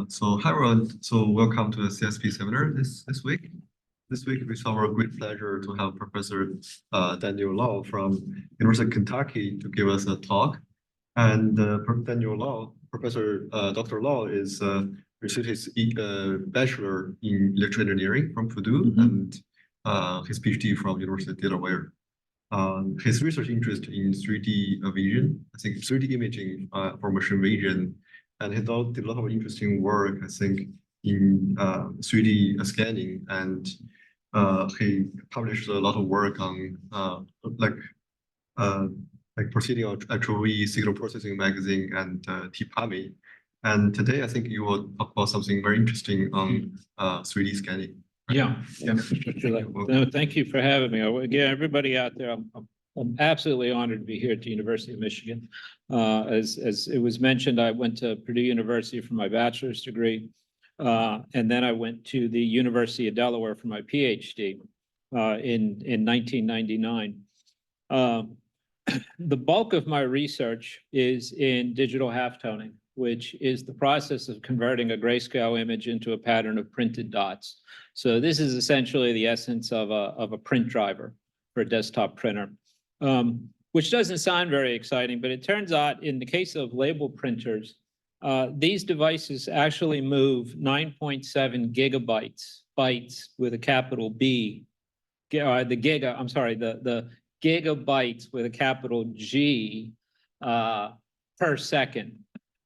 So hi everyone. So welcome to the CSP seminar this week. This week it's our great pleasure to have Professor Daniel Lau from University of Kentucky to give us a talk. And Daniel Lau, Professor Dr. Lau is received his bachelor in electrical engineering from Purdue and his PhD from University of Delaware. His research interest in 3D vision, I think 3D imaging for machine vision, and he did a lot of interesting work, I think, in 3D scanning, and he published a lot of work on proceeding on HOV signal processing magazine and TPAMI. And today, I think you will talk about something very interesting on 3D scanning. Yeah. No, thank you for having me. Again, everybody out there, I'm absolutely honored to be here at the University of Michigan. As it was mentioned, I went to Purdue University for my bachelor's degree, and then I went to the University of Delaware for my PhD in 1999. The bulk of my research is in digital halftoning, which is the process of converting a grayscale image into a pattern of printed dots. So this is essentially the essence of a print driver for a desktop printer, which doesn't sound very exciting, but it turns out in the case of label printers, these devices actually move 9.7 bytes with a capital B, the gigabytes with a capital G per second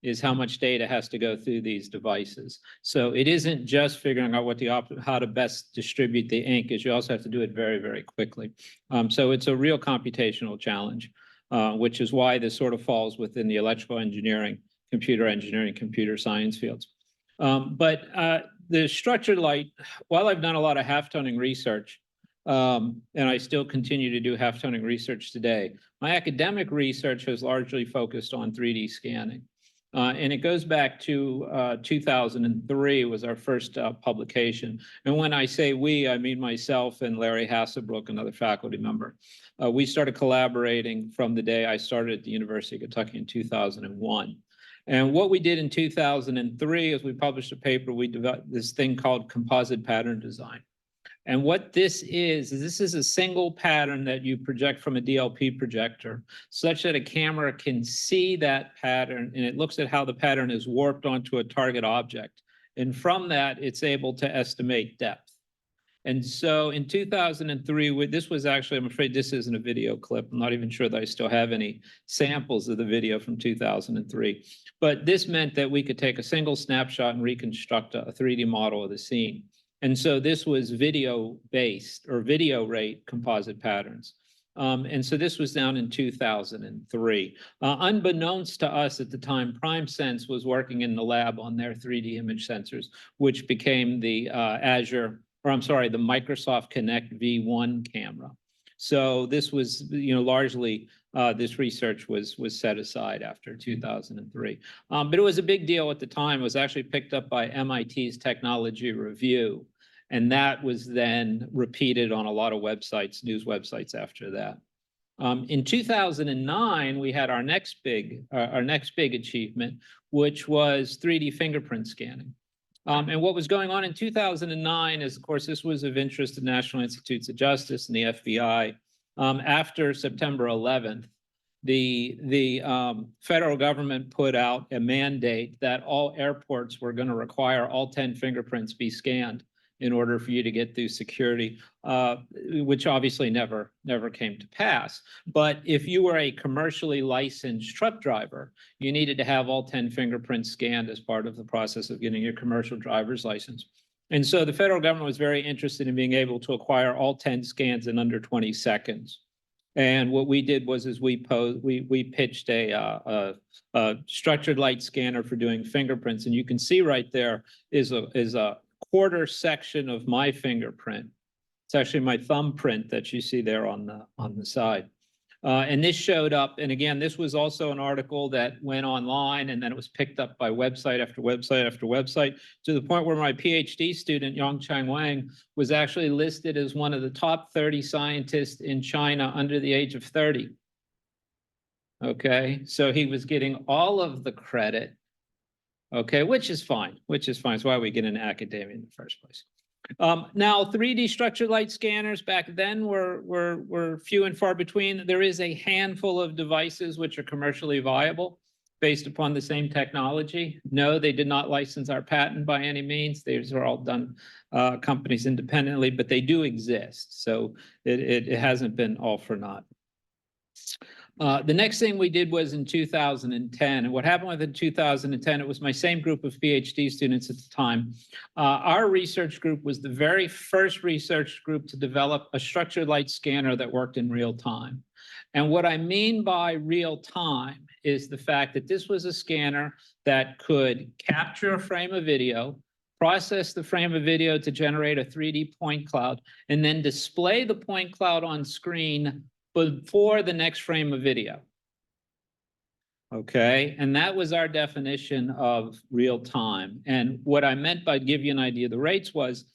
is how much data has to go through these devices. So it isn't just figuring out how to best distribute the ink, is you also have to do it very, very quickly. So it's a real computational challenge, which is why this sort of falls within the electrical engineering, computer science fields. But the structured light, while I've done a lot of halftoning research, and I still continue to do halftoning research today, my academic research has largely focused on 3D scanning. And it goes back to 2003 was our first publication. And when I say we, I mean myself and Larry Hasselbrook, another faculty member. We started collaborating from the day I started at the University of Kentucky in 2001. And what we did in 2003 is we published a paper, we developed this thing called composite pattern design. And what this is a single pattern that you project from a DLP projector such that a camera can see that pattern and it looks at how the pattern is warped onto a target object. And from that, it's able to estimate depth. And so in 2003, this was actually, I'm afraid this isn't a video clip. I'm not even sure that I still have any samples of the video from 2003. But this meant that we could take a single snapshot and reconstruct a 3D model of the scene. And so this was video-based or video rate composite patterns. And so this was down in 2003. Unbeknownst to us at the time, PrimeSense was working in the lab on their 3D image sensors, which became the the Microsoft Kinect V1 camera. So this was, largely this research was set aside after 2003. But it was a big deal at the time. It was actually picked up by MIT's Technology Review. And that was then repeated on a lot of websites, news websites after that. In 2009, we had our next big achievement, which was 3D fingerprint scanning. And what was going on in 2009 is, of course, this was of interest to National Institutes of Justice and the FBI. After September 11th, the federal government put out a mandate that all airports were going to require all 10 fingerprints be scanned in order for you to get through security, which obviously never came to pass. But if you were a commercially licensed truck driver, you needed to have all 10 fingerprints scanned as part of the process of getting your commercial driver's license. And so the federal government was very interested in being able to acquire all 10 scans in under 20 seconds. And what we did was we pitched a structured light scanner for doing fingerprints. And you can see right there is a quarter section of my fingerprint. It's actually my thumbprint that you see there on the side. And this showed up, and again, this was also an article that went online, and then it was picked up by website after website after website, to the point where my PhD student, Yongchang Wang, was actually listed as one of the top 30 scientists in China under the age of 30. Okay, so he was getting all of the credit Okay, which is fine, It's why we get into academia in the first place. Now, 3D structured light scanners back then were few and far between. There is a handful of devices which are commercially viable based upon the same technology. No, they did not license our patent by any means. These are all done companies independently, but they do exist. So it hasn't been all for naught. The next thing we did was in 2010. And what happened with in 2010, it was my same group of PhD students at the time. Our research group was the very first research group to develop a structured light scanner that worked in real time. And what I mean by real time is the fact that this was a scanner that could capture a frame of video, process the frame of video to generate a 3D point cloud, and then display the point cloud on screen before the next frame of video. Okay, and that was our definition of real time. And what I meant by give you an idea of the rates was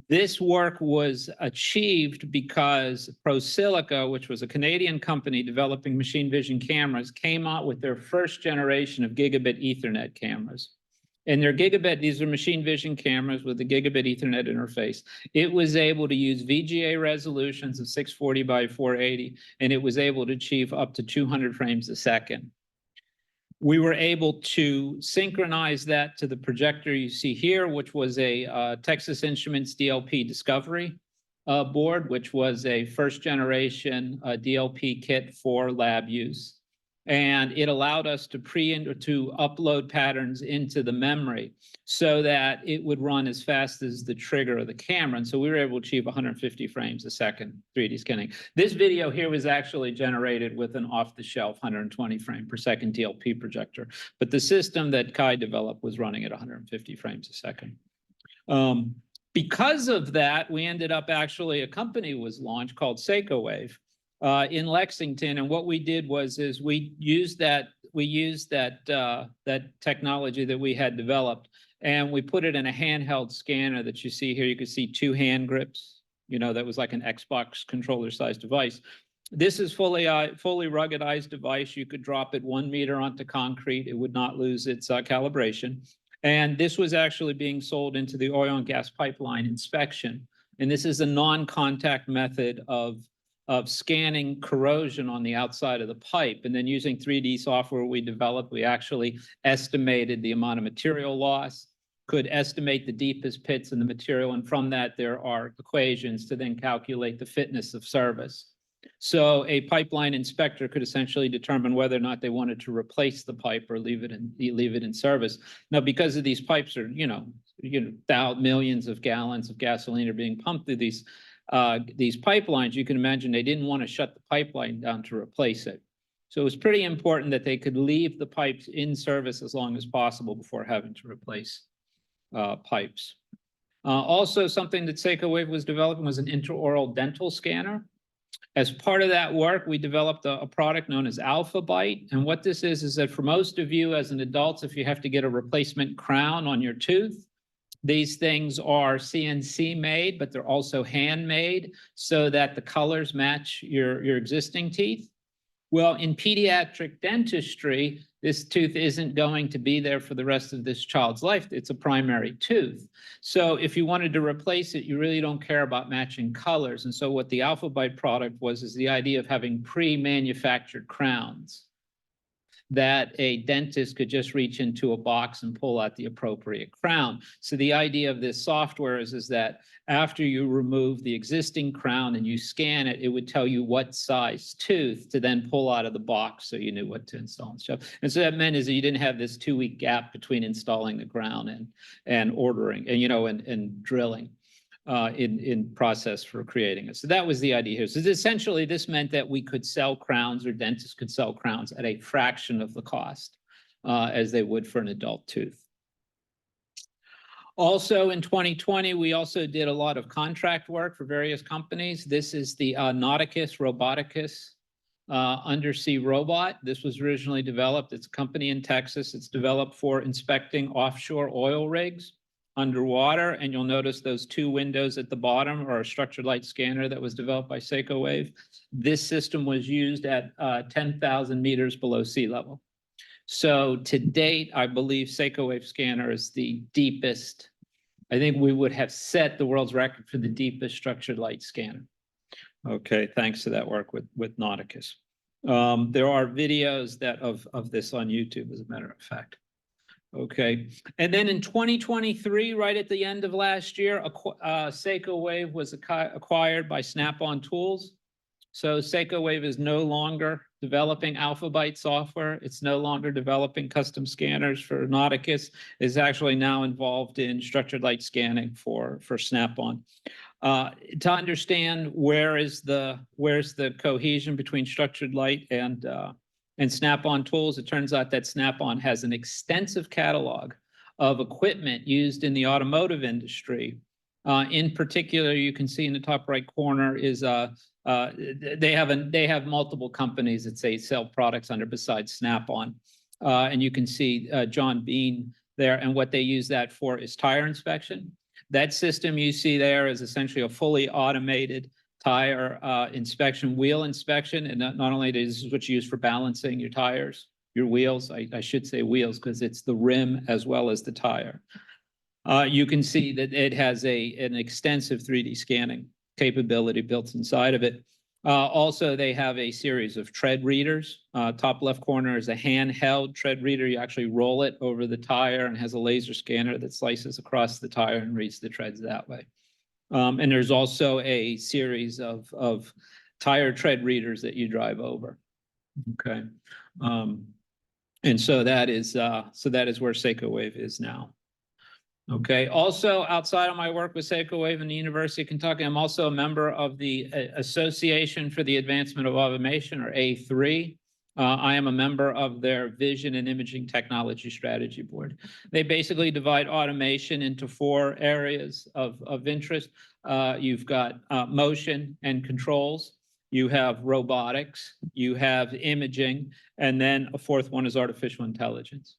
this work was achieved because ProSilica, which was a Canadian company developing machine vision cameras, came out with their first generation of gigabit Ethernet cameras. And their gigabit, these are machine vision cameras with a gigabit Ethernet interface. It was able to use VGA resolutions of 640 by 480, and it was able to achieve up to 200 frames a second. We were able to synchronize that to the projector you see here, which was a Texas Instruments DLP Discovery board, which was a first generation DLP kit for lab use. And it allowed us to upload patterns into the memory so that it would run as fast as the trigger of the camera. And so we were able to achieve 150 frames a second 3D scanning. This video here was actually generated with an off-the-shelf 120 frame per second DLP projector. But the system that Kai developed was running at 150 frames a second. Because of that, we ended up actually, a company was launched called SeikoWave. In Lexington, and what we did was we used that technology that we had developed, and we put it in a handheld scanner that you see here. You can see two hand grips. That was like an Xbox controller sized device. This is fully ruggedized device. You could drop it 1 meter onto concrete. It would not lose its calibration. And this was actually being sold into the oil and gas pipeline inspection. And this is a non-contact method of scanning corrosion on the outside of the pipe. And then using 3D software we developed, we actually estimated the amount of material loss, could estimate the deepest pits in the material. And from that, there are equations to then calculate the fitness of service. So a pipeline inspector could essentially determine whether or not they wanted to replace the pipe or leave it in service. Now, because of these pipes are, millions of gallons of gasoline are being pumped through these pipelines, you can imagine they didn't want to shut the pipeline down to replace it. So it was pretty important that they could leave the pipes in service as long as possible before having to replace pipes. Also, something that SeikoWave was developing was an intraoral dental scanner. As part of that work, we developed a product known as AlphaBite. And what this is that for most of you as an adult, if you have to get a replacement crown on your tooth, these things are CNC made, but they're also handmade so that the colors match your existing teeth. Well, in pediatric dentistry, this tooth isn't going to be there for the rest of this child's life. It's a primary tooth. So if you wanted to replace it, you really don't care about matching colors. And so what the AlphaBite product is the idea of having pre-manufactured crowns that a dentist could just reach into a box and pull out the appropriate crown. So the idea of this software is that after you remove the existing crown and you scan it, it would tell you what size tooth to then pull out of the box so you knew what to install and stuff. And so that meant is that you didn't have this 2-week gap between installing the crown and ordering and drilling. In process for creating it. So that was the idea here. So essentially, this meant that we could sell crowns, or dentists could sell crowns at a fraction of the cost as they would for an adult tooth. Also in 2020, we also did a lot of contract work for various companies. This is the Nauticus Roboticus undersea robot. This was originally developed. It's a company in Texas. It's developed for inspecting offshore oil rigs underwater, and you'll notice those two windows at the bottom are a structured light scanner that was developed by SeikoWave. This system was used at 10,000 meters below sea level. So to date, I believe Seiko wave scanner is the deepest. I think we would have set the world's record for the deepest structured light scanner. Okay, thanks to that work with Nauticus. There are videos that of this on YouTube, as a matter of fact. Okay, and then in 2023, right at the end of last year, Seiko Wave was acquired by Snap-on Tools. So Seiko Wave is no longer developing AlphaByte software. It's no longer developing custom scanners for Nauticus. It's actually now involved in structured light scanning for Snap-on. To understand where's the cohesion between structured light and Snap-on Tools, it turns out that Snap-on has an extensive catalog of equipment used in the automotive industry. In particular, you can see in the top right corner is they have multiple companies that say sell products under besides Snap-on, and you can see John Bean there, and what they use that for is tire inspection. That system you see there is essentially a fully automated tire inspection, wheel inspection, and not only is this what you use for balancing your tires, your wheels, I should say wheels because it's the rim as well as the tire. You can see that it has an extensive 3D scanning capability built inside of it. Also, they have a series of tread readers. Top left corner is a handheld tread reader. You actually roll it over the tire and has a laser scanner that slices across the tire and reads the treads that way. And there's also a series of tire tread readers that you drive over. Okay, and so that is where Seiko Wave is now. Okay, also outside of my work with Seiko Wave and the University of Kentucky, I'm also a member of the Association for the Advancement of Automation, or A3. I am a member of their Vision and Imaging Technology Strategy Board. They basically divide automation into 4 areas of interest. You've got motion and controls, you have robotics, you have imaging, and then a 4th one is artificial intelligence.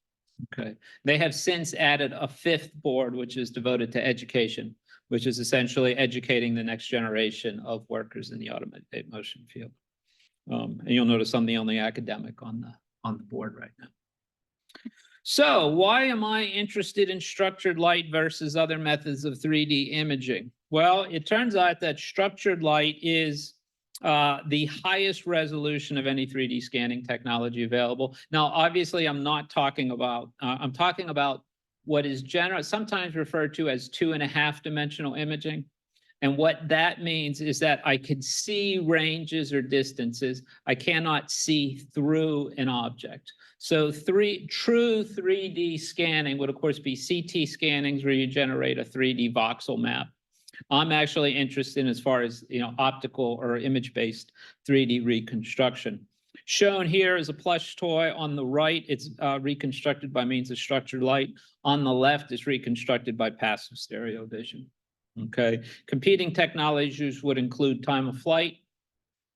Okay, they have since added a 5th board, which is devoted to education, which is essentially educating the next generation of workers in the automated motion field. And you'll notice I'm the only academic on the board right now. So why am I interested in structured light versus other methods of 3D imaging? Well, it turns out that structured light is the highest resolution of any 3D scanning technology available. Now, obviously, I'm not talking about, I'm talking about what is sometimes referred to as 2.5-dimensional imaging. And what that means is that I can see ranges or distances. I cannot see through an object. So true 3D scanning would, of course, be CT scannings where you generate a 3D voxel map. I'm actually interested in as far as, optical or image-based 3D reconstruction. Shown here is a plush toy. On the right, it's reconstructed by means of structured light. On the left, it's reconstructed by passive stereo vision. Okay, competing technologies would include time of flight,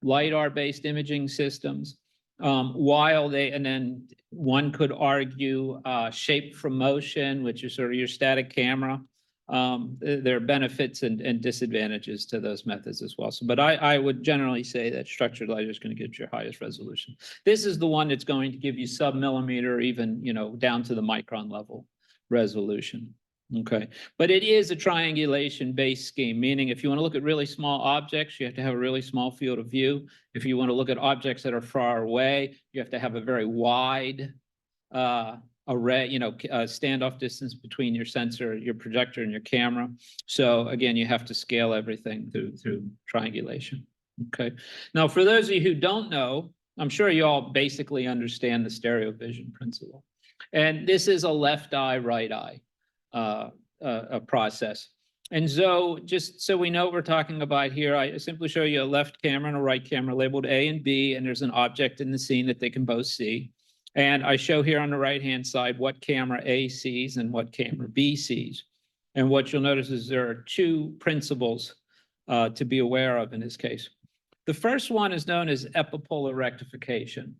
LiDAR-based imaging systems, and then one could argue shape from motion, which is sort of your static camera. There are benefits and disadvantages to those methods as well. So, but I would generally say that structured light is going to get your highest resolution. This is the one that's going to give you sub-millimeter, even down to the micron level resolution. Okay, but it is a triangulation-based scheme, meaning if you want to look at really small objects, you have to have a really small field of view. If you want to look at objects that are far away, you have to have a very wide array, standoff distance between your sensor, your projector, and your camera. So again, you have to scale everything through triangulation. Okay. Now, for those of you who don't know, I'm sure you all basically understand the stereo vision principle. And this is a left eye, right eye a process. And so just so we know what we're talking about here, I simply show you a left camera and a right camera labeled A and B, and there's an object in the scene that they can both see. And I show here on the right-hand side what camera A sees and what camera B sees. And what you'll notice is there are 2 principles to be aware of in this case. The first one is known as epipolar rectification.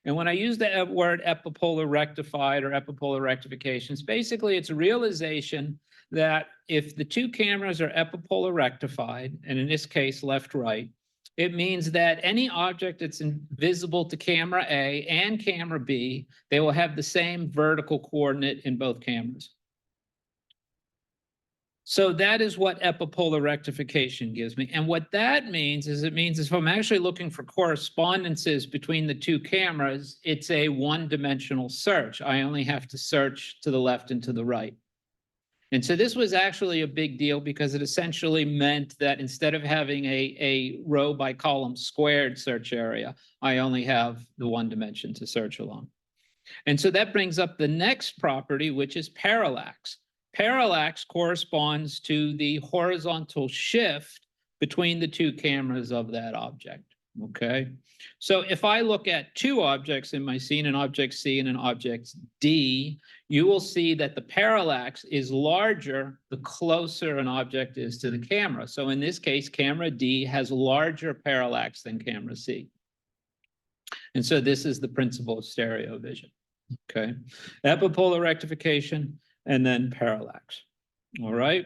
And when I use the word epipolar rectified or epipolar rectifications, basically it's a realization that if the 2 cameras are epipolar rectified, and in this case left-right, It means that any object that's visible to camera A and camera B, they will have the same vertical coordinate in both cameras. So that is what epipolar rectification gives me. And what that means is it means if I'm actually looking for correspondences between the two cameras, it's a one-dimensional search. I only have to search to the left and to the right. And so this was actually a big deal because it essentially meant that instead of having a row by column squared search area, I only have the one dimension to search along. And so that brings up the next property, which is parallax. Parallax corresponds to the horizontal shift between the two cameras of that object, okay? So if I look at two objects in my scene, an object C and an object D, you will see that the parallax is larger the closer an object is to the camera. So in this case, camera D has larger parallax than camera C. And so this is the principle of stereo vision, okay? Epipolar rectification, and then parallax, all right?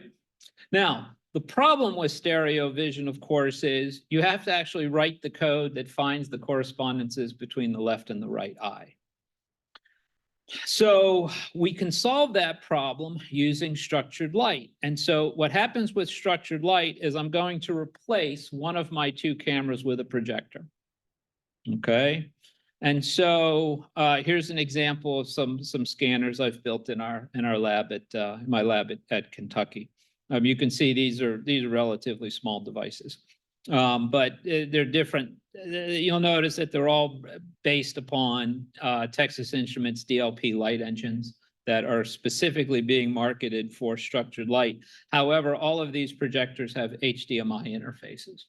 Now, the problem with stereo vision, of course, is you have to actually write the code that finds the correspondences between the left and the right eye. So we can solve that problem using structured light. And so what happens with structured light is I'm going to replace one of my two cameras with a projector, okay? And so here's an example of some scanners I've built in our lab at my lab at Kentucky. You can see these are relatively small devices, but they're different. You'll notice that they're all based upon Texas Instruments DLP light engines that are specifically being marketed for structured light. However, all of these projectors have HDMI interfaces.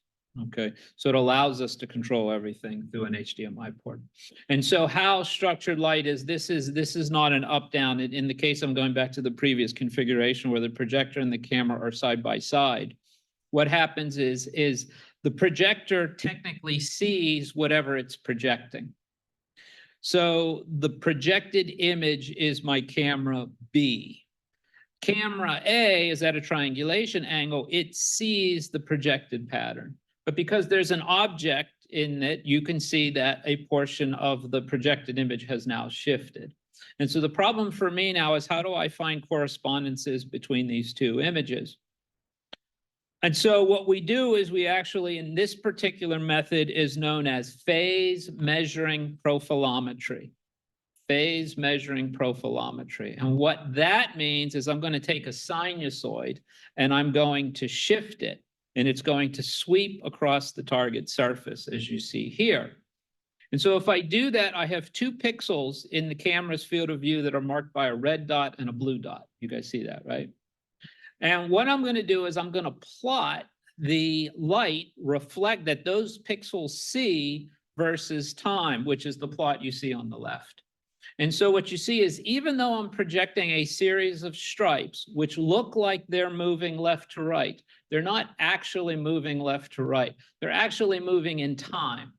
Okay, so it allows us to control everything through an HDMI port. And so how structured light is, this is not an up-down. In the case I'm going back to the previous configuration where the projector and the camera are side by side, what happens is the projector technically sees whatever it's projecting. So the projected image is my camera B. Camera A is at a triangulation angle. It sees the projected pattern. But because there's an object in it, you can see that a portion of the projected image has now shifted. And so the problem for me now is how do I find correspondences between these two images? And so what we do is we actually, in this particular method, is known as phase measuring profilometry. Phase measuring profilometry. And what that means is I'm going to take a sinusoid and I'm going to shift it. And it's going to sweep across the target surface, as you see here. And so if I do that, I have two pixels in the camera's field of view that are marked by a red dot and a blue dot. You guys see that, right? And what I'm going to do is I'm going to plot the light reflect that those pixels see versus time, which is the plot you see on the left. And so what you see is even though I'm projecting a series of stripes, which look like they're moving left to right, they're not actually moving left to right. They're actually moving in time.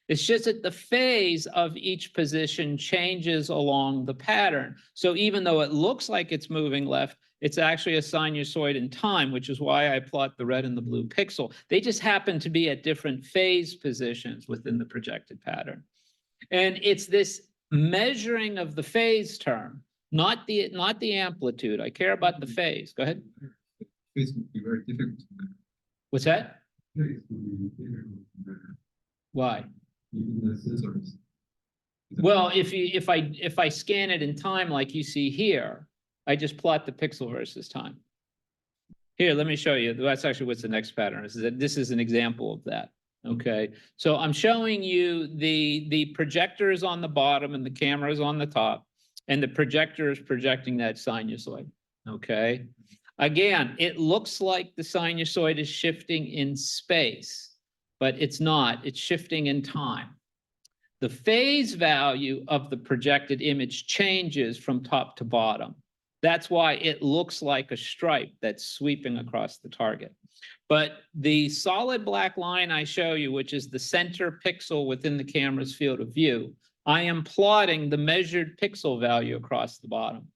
It's just that the phase of each position changes along the pattern. So even though it looks like it's moving left, it's actually a sinusoid in time, which is why I plot the red and the blue pixel. They just happen to be at different phase positions within the projected pattern. And it's this measuring of the phase term, not the amplitude. I care about the phase. Go ahead. Phase would be very difficult to measure. What's that? Phase would be difficult to measure. Why? Even the sensors. Well, if I scan it in time like you see here, I just plot the pixel versus time. Here, let me show you. That's actually what's the next pattern. This is an example of that. Okay, so I'm showing you the projector is on the bottom and the camera is on the top, and the projector is projecting that sinusoid. Okay, again, it looks like the sinusoid is shifting in space, but it's not. It's shifting in time. The phase value of the projected image changes from top to bottom. That's why it looks like a stripe that's sweeping across the target. But the solid black line I show you, which is the center pixel within the camera's field of view, I am plotting the measured pixel value across the bottom.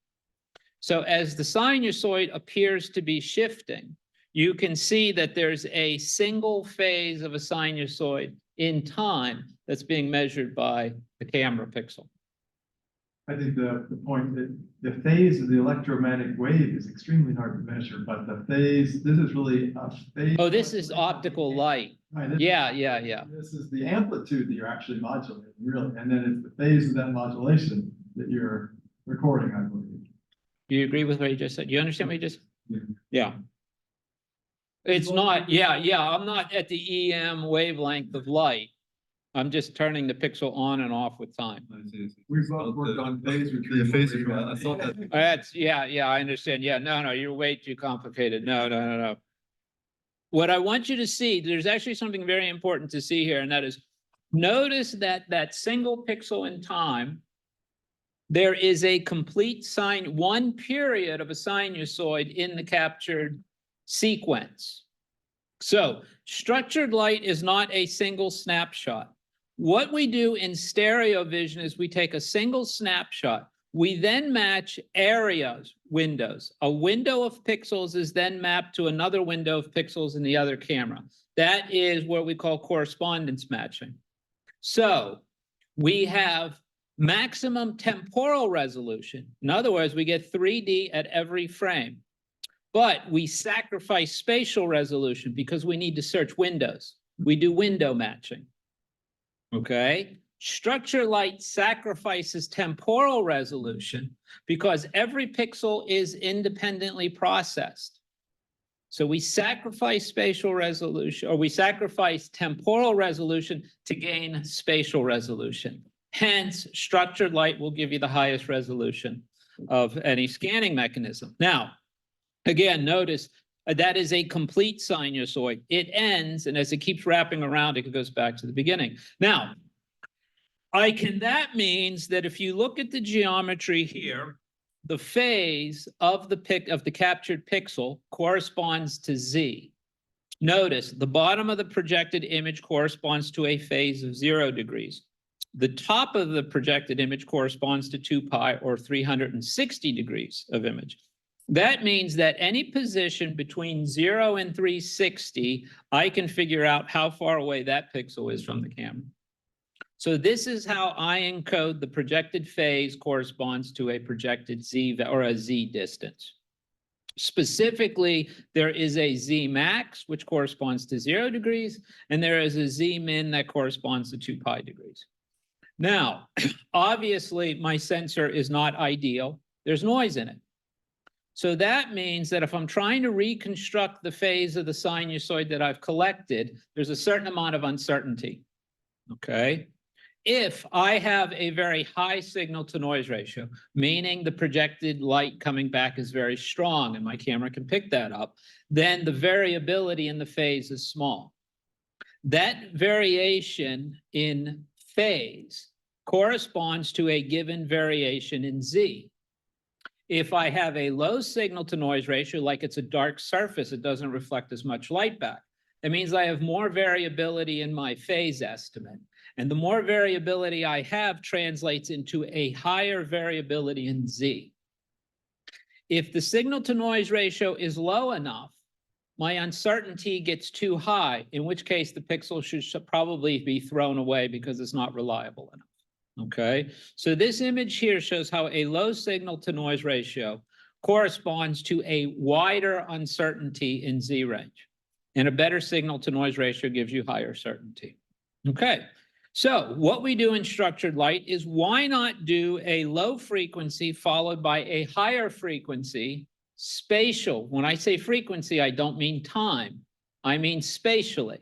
So as the sinusoid appears to be shifting, you can see that there's a single phase of a sinusoid in time that's being measured by the camera pixel. I think the point that the phase of the electromagnetic wave is extremely hard to measure, but the phase, this is really a phase. Oh, this is optical light. Right, this- Yeah. This is the amplitude that you're actually modulating, really, and then it's the phase of that modulation that you're recording, I believe. Do you agree with what you just said? Do you understand what you just? Yeah. Yeah. It's not, yeah, I'm not at the EM wavelength of light. I'm just turning the pixel on and off with time. We've both worked on phase The retrieval. phase retrieval, I thought that. That's, yeah, I understand. Yeah, no, you're way too complicated. No. What I want you to see, there's actually something very important to see here, and that is, notice that that single pixel in time, there is a complete one period of a sinusoid in the captured sequence. So structured light is not a single snapshot. What we do in stereo vision is we take a single snapshot. We then match areas, windows. A window of pixels is then mapped to another window of pixels in the other camera. That is what we call correspondence matching. So we have maximum temporal resolution. In other words, we get 3D at every frame. But we sacrifice spatial resolution because we need to search windows. We do window matching. Okay? Structure light sacrifices temporal resolution because every pixel is independently processed. So we sacrifice spatial resolution, or we sacrifice temporal resolution to gain spatial resolution. Hence, structured light will give you the highest resolution of any scanning mechanism. Now, again, notice that is a complete sinusoid. It ends, and as it keeps wrapping around, it goes back to the beginning. Now, that means that if you look at the geometry here, the phase of the captured pixel corresponds to Z. Notice the bottom of the projected image corresponds to a phase of 0 degrees. The top of the projected image corresponds to 2 pi or 360 degrees of image. That means that any position between 0 and 360, I can figure out how far away that pixel is from the camera. So this is how I encode the projected phase corresponds to a projected Z or a Z distance. Specifically, there is a Z max, which corresponds to 0 degrees, and there is a Z min that corresponds to 2 pi degrees. Now, obviously, my sensor is not ideal. There's noise in it. So that means that if I'm trying to reconstruct the phase of the sinusoid that I've collected, there's a certain amount of uncertainty, okay? If I have a very high signal to noise ratio, meaning the projected light coming back is very strong and my camera can pick that up, then the variability in the phase is small. That variation in phase corresponds to a given variation in Z. If I have a low signal to noise ratio, like it's a dark surface, it doesn't reflect as much light back. It means I have more variability in my phase estimate. And the more variability I have translates into a higher variability in Z. If the signal to noise ratio is low enough, my uncertainty gets too high, in which case the pixel should probably be thrown away because it's not reliable enough. Okay, so this image here shows how a low signal to noise ratio corresponds to a wider uncertainty in Z range. And a better signal to noise ratio gives you higher certainty. Okay, so what we do in structured light is why not do a low frequency followed by a higher frequency spatial. When I say frequency, I don't mean time, I mean spatially.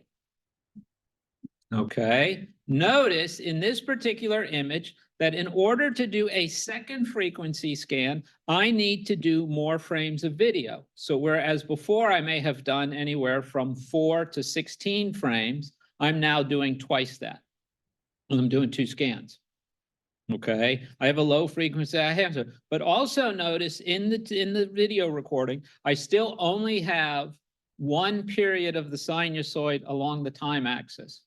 Okay, notice in this particular image that in order to do a second frequency scan, I need to do more frames of video. So whereas before I may have done anywhere from 4 to 16 frames, I'm now doing twice that. And I'm doing 2 scans. Okay, I have a low frequency, but also notice in the video recording, I still only have one period of the sinusoid along the time axis.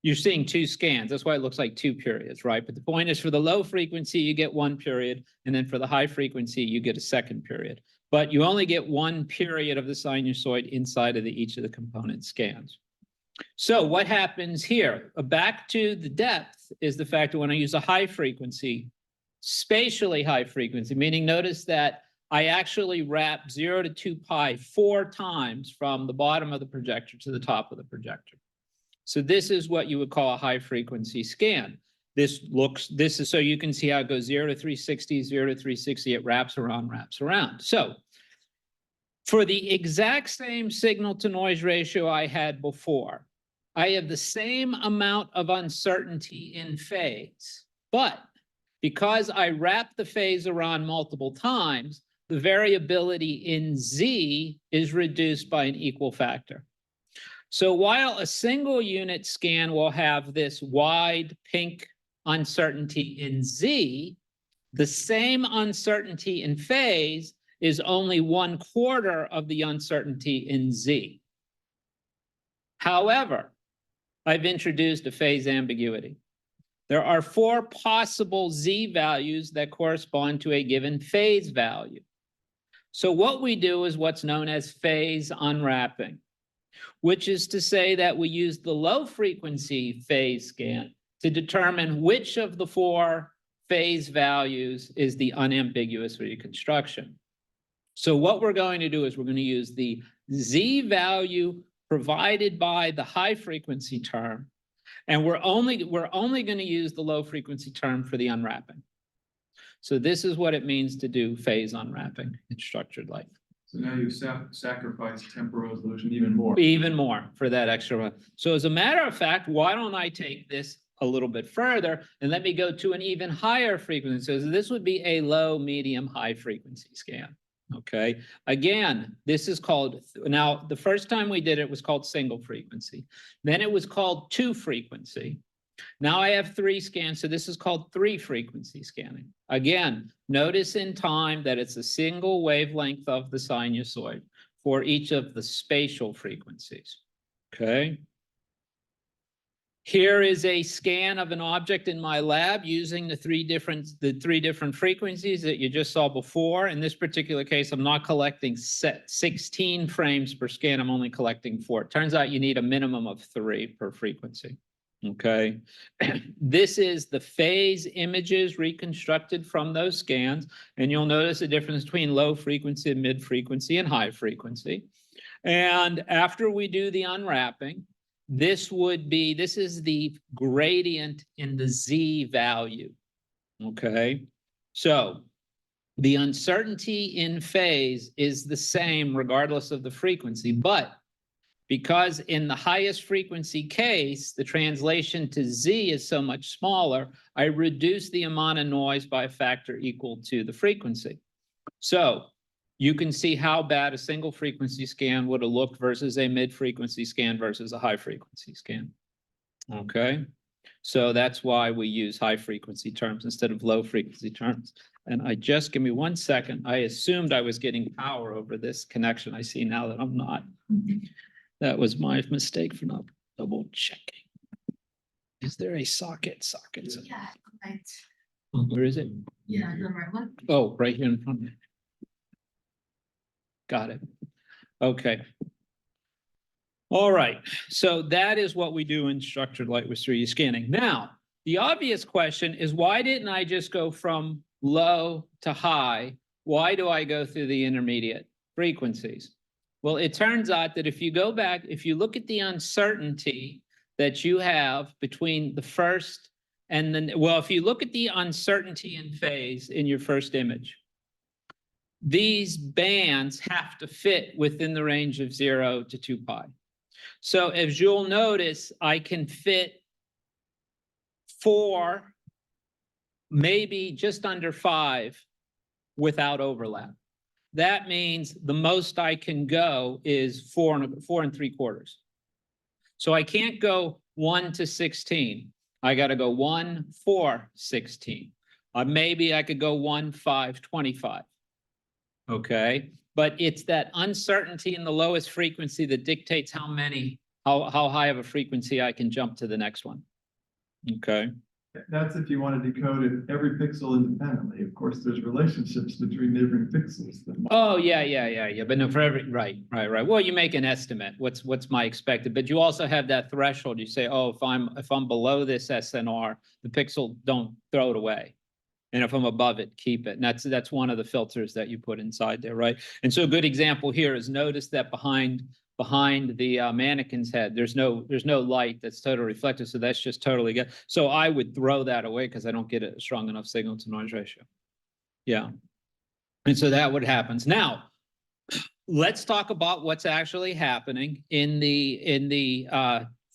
you're seeing two scans. That's why it looks like two periods, right? But the point is for the low frequency, you get one period, and then for the high frequency, you get a second period. But you only get one period of the sinusoid inside of each of the component scans. So what happens here? Back to the depth is the fact that when I use a high frequency, spatially high frequency, meaning notice that I actually wrap 0 to 2 pi 4 times from the bottom of the projector to the top of the projector. So this is what you would call a high frequency scan. This is so you can see how it goes 0 to 360, 0 to 360, it wraps around. So for the exact same signal to noise ratio I had before, I have the same amount of uncertainty in phase, but because I wrap the phase around multiple times, the variability in Z is reduced by an equal factor. So while a single unit scan will have this wide pink uncertainty in Z, the same uncertainty in phase is only 1/4 of the uncertainty in Z. However, I've introduced a phase ambiguity. There are 4 possible Z values that correspond to a given phase value. So what we do is what's known as phase unwrapping, which is to say that we use the low frequency phase scan to determine which of the 4 phase values is the unambiguous reconstruction. So what we're going to do is we're going to use the Z value provided by the high frequency term, and we're only going to use the low frequency term for the unwrapping. So this is what it means to do phase unwrapping in structured light. So now you sacrifice temporal resolution even more. Even more for that extra one. So as a matter of fact, why don't I take this a little bit further and let me go to an even higher frequency? So this would be a low, medium, high frequency scan. Okay, again, this is called, now the first time we did it was called single frequency. Then it was called 2 frequency. Now I have 3 scans, so this is called 3 frequency scanning. Again, notice in time that it's a single wavelength of the sinusoid for each of the spatial frequencies. Okay. Here is a scan of an object in my lab using the three different frequencies that you just saw before. In this particular case, I'm not collecting 16 frames per scan. I'm only collecting 4. It turns out you need a minimum of 3 per frequency. Okay. This is the phase images reconstructed from those scans. And you'll notice a difference between low frequency, mid frequency, and high frequency. And after we do the unwrapping, this is the gradient in the Z value, okay? So the uncertainty in phase is the same regardless of the frequency, but because in the highest frequency case, the translation to Z is so much smaller, I reduce the amount of noise by a factor equal to the frequency. So you can see how bad a single frequency scan would have looked versus a mid-frequency scan versus a high-frequency scan. Okay, so that's why we use high-frequency terms instead of low-frequency terms. And give me 1 second. I assumed I was getting power over this connection. I see now that I'm not. That was my mistake for not double checking. Is there a socket? Yeah, right. Where is it? Yeah, number 1. Oh, right here in front of me. Got it. Okay. All right. So that is what we do in structured light with 3D scanning. Now, the obvious question is, why didn't I just go from low to high? Why do I go through the intermediate frequencies? Well, it turns out that if you go back, if you look at the uncertainty that you have between the first and then, well, if you look at the uncertainty in phase in your first image, these bands have to fit within the range of 0 to 2 pi. So as you'll notice, I can fit 4, maybe just under 5 without overlap. That means the most I can go is 4 3/4. So I can't go 1 to 16. I got to go 1, 4, 16. Maybe I could go 1, 5, 25. Okay, but it's that uncertainty in the lowest frequency that dictates how many how high of a frequency I can jump to the next one. Okay. That's if you want to decode it, every pixel independently. Of course, there's relationships between neighboring pixels. Oh, yeah. But no, for every, right. Well, you make an estimate. What's my expected? But you also have that threshold. You say, oh, if I'm below this SNR, the pixel, don't throw it away. And if I'm above it, keep it. And that's one of the filters that you put inside there, right? And so a good example here is notice that behind the mannequin's head, there's no light that's totally reflective. So that's just totally good. So I would throw that away because I don't get a strong enough signal to noise ratio. Yeah. And so that what happens. Now, let's talk about what's actually happening in the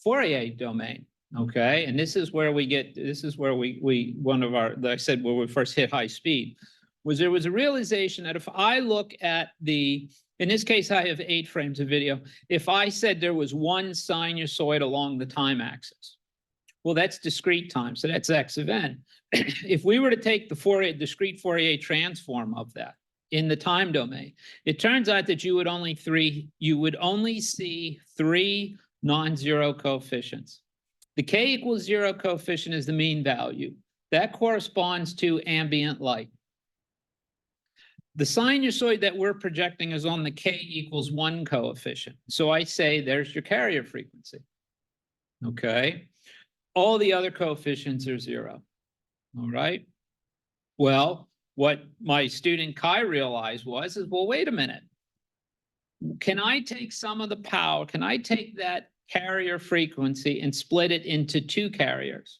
Fourier domain. Okay, and this is where we one of our, like I said, where we first hit high speed, was there was a realization that if I look at in this case, I have 8 frames of video. If I said there was one sinusoid along the time axis, well, that's discrete time, so that's x of n. If we were to take the discrete Fourier transform of that in the time domain, it turns out that you would only see 3 non-zero coefficients. The k equals 0 coefficient is the mean value. That corresponds to ambient light. The sinusoid that we're projecting is on the k equals 1 coefficient. So I say there's your carrier frequency. Okay. All the other coefficients are 0. All right. Well, what my student Kai realized is, well, wait a minute. Can I take some of the power? Can I take that carrier frequency and split it into 2 carriers?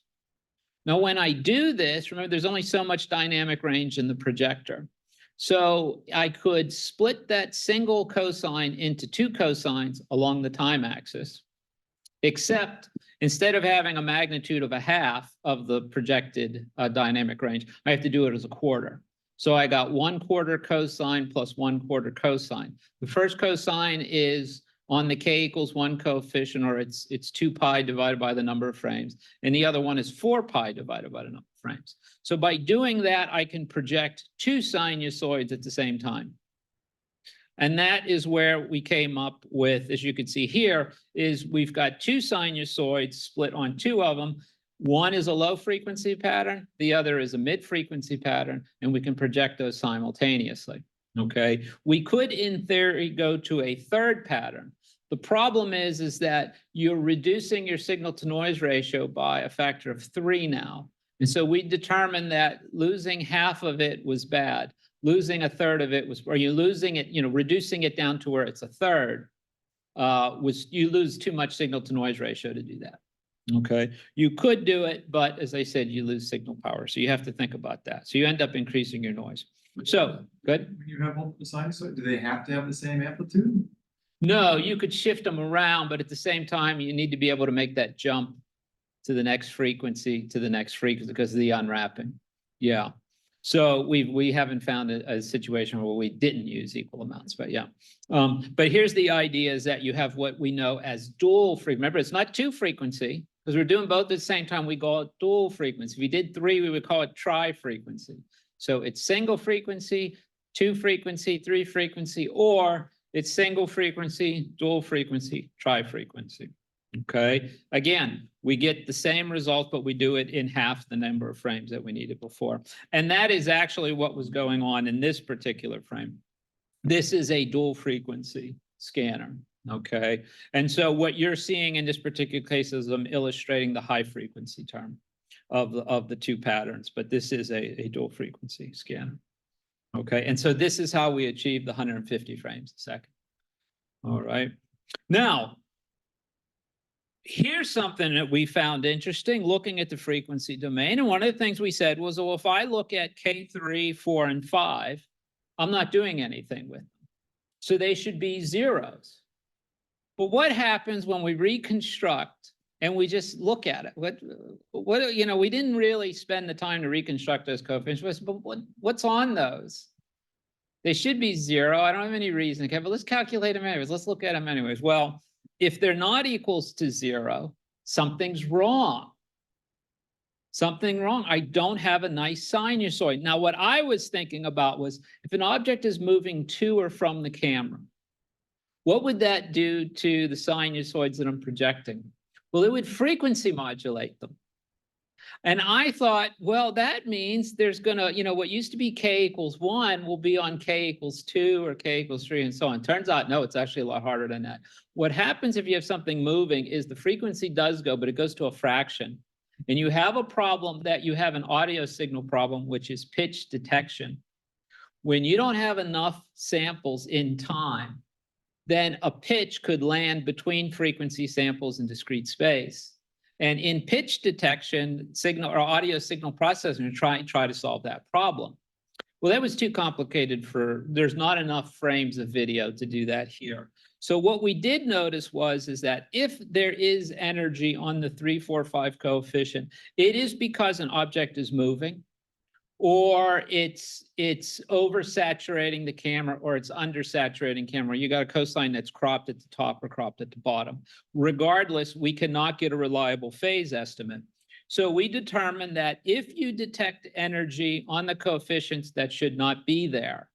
Now, when I do this, remember, there's only so much dynamic range in the projector. So I could split that single cosine into 2 cosines along the time axis, except instead of having a magnitude of 1/2 of the projected dynamic range, I have to do it as a quarter. So I got 1/4 cosine plus 1/4 cosine. The first cosine is on the k equals 1 coefficient, or it's 2 pi divided by the number of frames. And the other one is 4 pi divided by the number of frames. So by doing that, I can project 2 sinusoids at the same time. And that is where we came up with, as you can see here, is we've got 2 sinusoids split on 2 of them. One is a low frequency pattern, the other is a mid frequency pattern, and we can project those simultaneously. Okay, we could in theory go to a third pattern. The problem is that you're reducing your signal to noise ratio by a factor of 3 now. And so we determined that losing half of it was bad. Losing a third of it was, or you losing it, reducing it down to where it's a third, you lose too much signal to noise ratio to do that. Okay, you could do it, but as I said, you lose signal power. So you have to think about that. So you end up increasing your noise. So, good. When you have multiple sinusoids, do they have to have the same amplitude? No, you could shift them around, but at the same time, you need to be able to make that jump to the next frequency, because of the unwrapping. Yeah. So we haven't found a situation where we didn't use equal amounts, but yeah. But here's the idea is that you have what we know as dual frequency. Remember, it's not 2 frequency, because we're doing both at the same time. We call it dual frequency. If we did 3, we would call it tri-frequency. So it's single frequency, 2 frequency, 3 frequency, or it's single frequency, dual frequency, tri-frequency. Okay. Again, we get the same result, but we do it in half the number of frames that we needed before. And that is actually what was going on in this particular frame. This is a dual frequency scanner. Okay. And so what you're seeing in this particular case is I'm illustrating the high frequency term of the 2 patterns, but this is a dual frequency scanner. Okay, and so this is how we achieve the 150 frames a second. All right. Now, here's something that we found interesting looking at the frequency domain. And one of the things we said was, well, if I look at K3, 4, and 5, I'm not doing anything with them. So they should be zeros. But what happens when we reconstruct and we just look at it? We didn't really spend the time to reconstruct those coefficients, but what's on those? They should be 0. I don't have any reason. Okay, but let's calculate them anyways. Let's look at them anyways. Well, if they're not equals to 0, something's wrong. Something wrong. I don't have a nice sinusoid. Now, what I was thinking about was if an object is moving to or from the camera, What would that do to the sinusoids that I'm projecting? Well, it would frequency modulate them. And I thought, well, that means there's gonna, what used to be k=1 will be on k=2 or k=3 and so on. Turns out, no, it's actually a lot harder than that. What happens if you have something moving is the frequency does go, but it goes to a fraction. And you have a problem that you have an audio signal problem, which is pitch detection. When you don't have enough samples in time, then a pitch could land between frequency samples in discrete space. And in pitch detection, signal or audio signal processing, try to solve that problem. Well, that was too complicated there's not enough frames of video to do that here. So what we did notice is that if there is energy on the 3, 4, 5 coefficient, it is because an object is moving, or it's oversaturating the camera, or it's undersaturating camera. You got a cosine that's cropped at the top or cropped at the bottom. Regardless, we cannot get a reliable phase estimate. So we determined that if you detect energy on the coefficients that should not be there,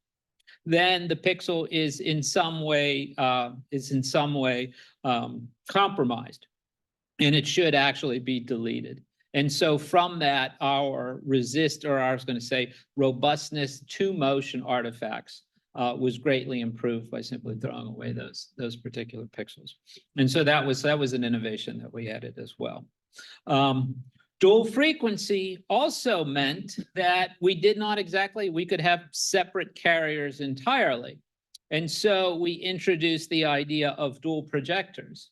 then the pixel is in some way compromised, and it should actually be deleted. And so from that, our robustness to motion artifacts was greatly improved by simply throwing away those particular pixels. And so that was an innovation that we added as well. Dual frequency also meant that we could have separate carriers entirely. And so we introduced the idea of dual projectors.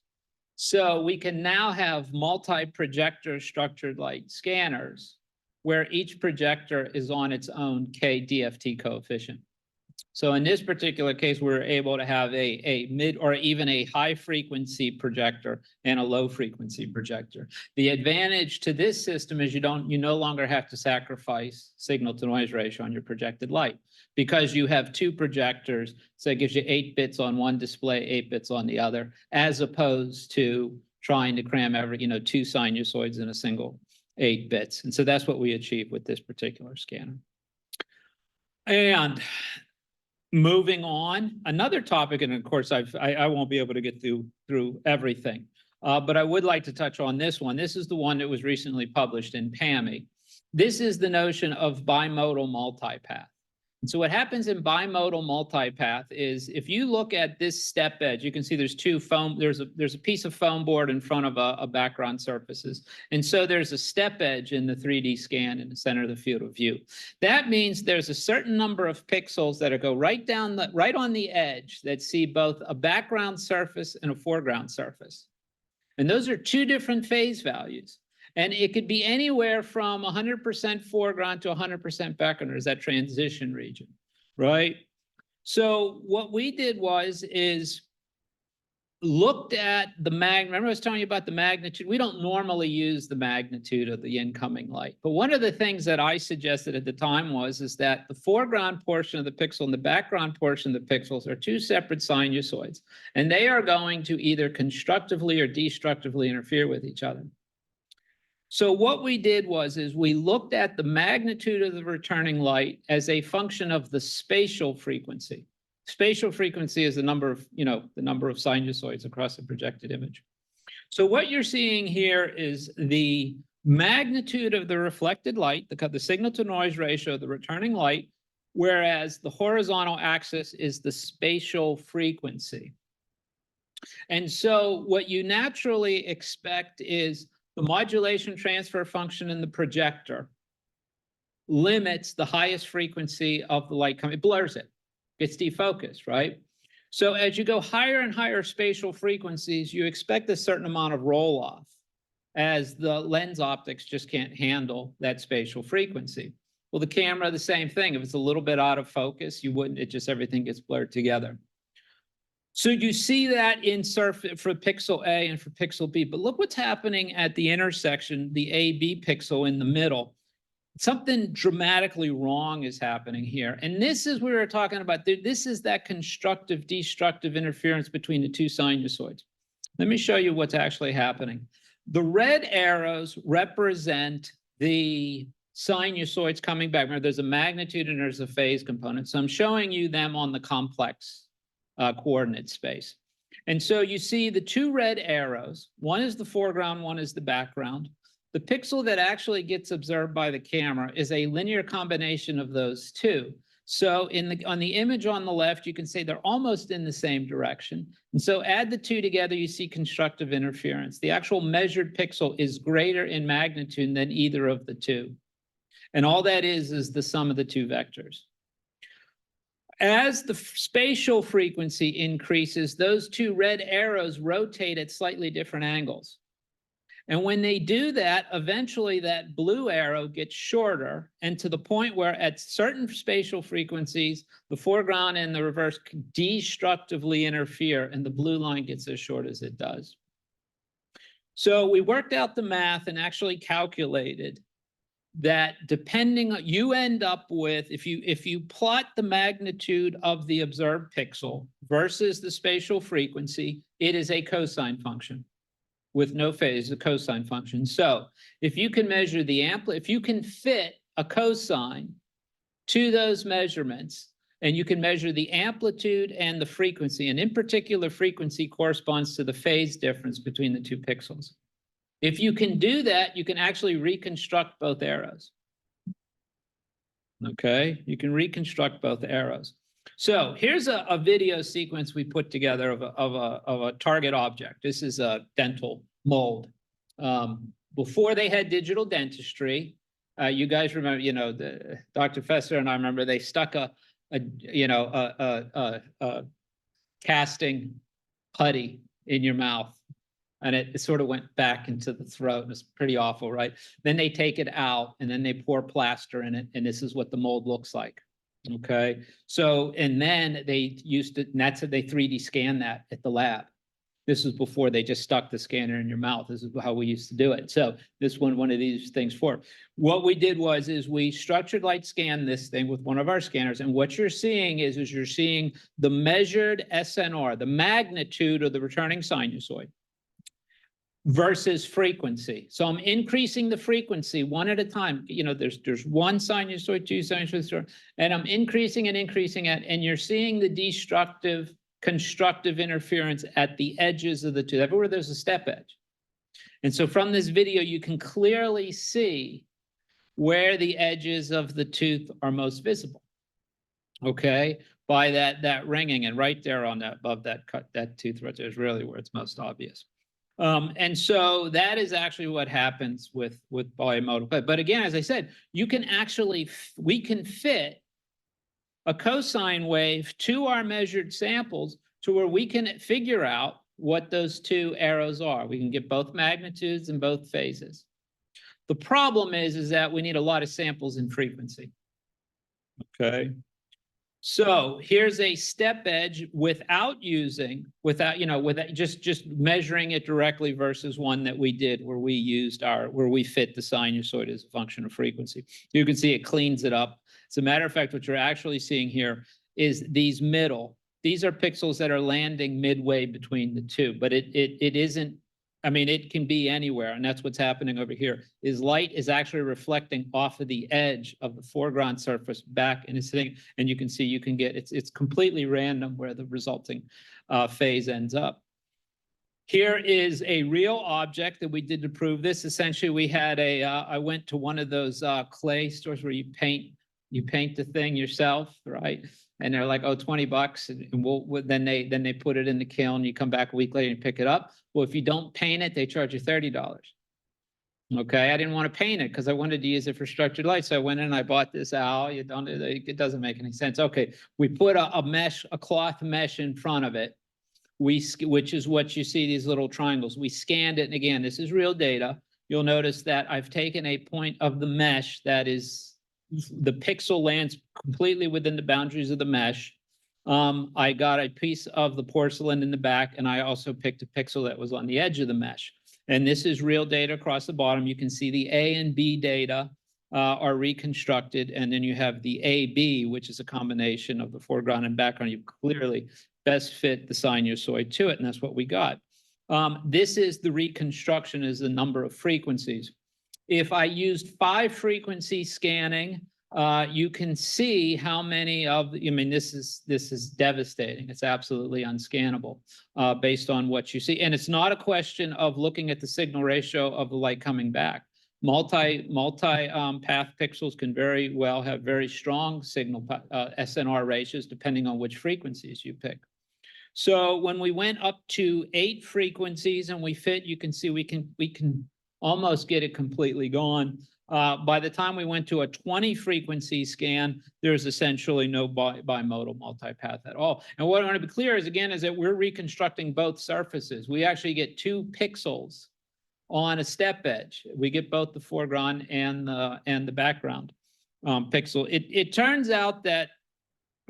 So we can now have multi-projector structured light scanners where each projector is on its own K DFT coefficient. So in this particular case, we're able to have a mid or even a high frequency projector and a low frequency projector. The advantage to this system is you no longer have to sacrifice signal to noise ratio on your projected light, because you have two projectors. So it gives you 8 bits on one display, 8 bits on the other, as opposed to trying to cram two sinusoids in a single 8 bits. And so that's what we achieved with this particular scanner. And moving on, another topic, and of course I won't be able to get through everything, but I would like to touch on this one. This is the one that was recently published in PAMI. This is the notion of bimodal multipath. And so what happens in bimodal multipath is, if you look at this step edge, you can see there's there's a piece of foam board in front of a background surfaces. And so there's a step edge in the 3D scan in the center of the field of view. That means there's a certain number of pixels that go right on the edge that see both a background surface and a foreground surface. And those are two different phase values. And it could be anywhere from 100% foreground to 100% background. There's that transition region, right? So what we did is looked at the remember I was telling you about the magnitude? We don't normally use the magnitude of the incoming light. But one of the things that I suggested at the time is that the foreground portion of the pixel and the background portion of the pixels are two separate sinusoids. And they are going to either constructively or destructively interfere with each other. So what we did is we looked at the magnitude of the returning light as a function of the spatial frequency. Spatial frequency is the number of sinusoids across the projected image. So what you're seeing here is the magnitude of the reflected light, the signal to noise ratio of the returning light, whereas the horizontal axis is the spatial frequency. And so what you naturally expect is the modulation transfer function in the projector limits the highest frequency of the light coming. It blurs it. It's defocused, right? So as you go higher and higher spatial frequencies, you expect a certain amount of roll-off, as the lens optics just can't handle that spatial frequency. Well, the camera, the same thing. If it's a little bit out of focus, everything gets blurred together. So you see that for pixel A and for pixel B, but look what's happening at the intersection, the AB pixel in the middle. Something dramatically wrong is happening here. And this is what we were talking about. This is that constructive, destructive interference between the two sinusoids. Let me show you what's actually happening. The red arrows represent the sinusoids coming back. Remember, there's a magnitude and there's a phase component. So I'm showing you them on the complex coordinate space. And so you see the two red arrows. One is the foreground, one is the background. The pixel that actually gets observed by the camera is a linear combination of those two. So on the image on the left, you can say they're almost in the same direction. And so add the two together, you see constructive interference. The actual measured pixel is greater in magnitude than either of the two. And all that is the sum of the two vectors. As the spatial frequency increases, those two red arrows rotate at slightly different angles. And when they do that, eventually that blue arrow gets shorter, and to the point where at certain spatial frequencies, the foreground and the reverse destructively interfere, and the blue line gets as short as it does. So we worked out the math and actually calculated that depending, you end up with, if you plot the magnitude of the observed pixel versus the spatial frequency, it is a cosine function with no phase, a cosine function. So if you can measure the if you can fit a cosine to those measurements, and you can measure the amplitude and the frequency, and in particular, frequency corresponds to the phase difference between the two pixels. If you can do that, you can actually reconstruct both arrows. Okay, you can reconstruct both arrows. So here's a video sequence we put together of a target object. This is a dental mold. Before they had digital dentistry, you guys remember, you know, the Dr. Fesser and I remember they stuck a casting putty in your mouth, and it sort of went back into the throat. It's pretty awful, right? Then they take it out, and then they pour plaster in it, and this is what the mold looks like. Okay, so, and then they used it, and that's how they 3D scan that at the lab. This was before they just stuck the scanner in your mouth. This is how we used to do it. So this one of these things for. What we did is we structured light scanned this thing with one of our scanners, and what you're seeing is you're seeing the measured SNR, the magnitude of the returning sinusoid, versus frequency. So I'm increasing the frequency one at a time. You know, there's one sinusoid, two sinusoids, and I'm increasing it, and you're seeing the destructive, constructive interference at the edges of the tooth, everywhere there's a step edge. And so from this video, you can clearly see where the edges of the tooth are most visible. Okay, by that ringing, and right there on that, above that cut, that tooth right there is really where it's most obvious. And so that is actually what happens with bimodal. But again, as I said, you can actually, we can fit a cosine wave to our measured samples to where we can figure out what those two arrows are. We can get both magnitudes and both phases. The problem is that we need a lot of samples in frequency. Okay. So here's a step edge without just measuring it directly versus one that we did where we fit the sinusoid as a function of frequency. You can see it cleans it up. As a matter of fact, what you're actually seeing here is these are pixels that are landing midway between the two, but it isn't. I mean, it can be anywhere, and that's what's happening over here. Is light is actually reflecting off of the edge of the foreground surface back, and it's sitting, and you can see you can get it's completely random where the resulting phase ends up. Here is a real object that we did to prove this. Essentially, we had I went to one of those clay stores where you paint the thing yourself, right? And they're like, oh, $20, and then they put it in the kiln. You come back a week later and pick it up. Well, if you don't paint it, they charge you $30. Okay, I didn't want to paint it because I wanted to use it for structured light. So I went in and I bought this owl. It doesn't make any sense. Okay, we put a cloth mesh in front of it. Which is what you see, these little triangles. We scanned it, and again, this is real data. You'll notice that I've taken a point of the mesh that is, the pixel lands completely within the boundaries of the mesh. I got a piece of the porcelain in the back, and I also picked a pixel that was on the edge of the mesh. And this is real data across the bottom. You can see the A and B data are reconstructed, and then you have the AB, which is a combination of the foreground and background. You clearly best fit the sinusoid to it, and that's what we got. This is the reconstruction, is the number of frequencies. If I used 5 frequency scanning, you can see how many of, I mean, this is devastating. It's absolutely unscannable based on what you see. And it's not a question of looking at the signal ratio of the light coming back. Multi path pixels can very well have very strong signal SNR ratios depending on which frequencies you pick. So when we went up to 8 frequencies and we fit, you can see we can almost get it completely gone. By the time we went to a 20 frequency scan, there's essentially no bimodal multipath at all. And what I want to be clear is, again, is that we're reconstructing both surfaces. We actually get 2 pixels on a step edge. We get both the foreground and the background pixel. It turns out that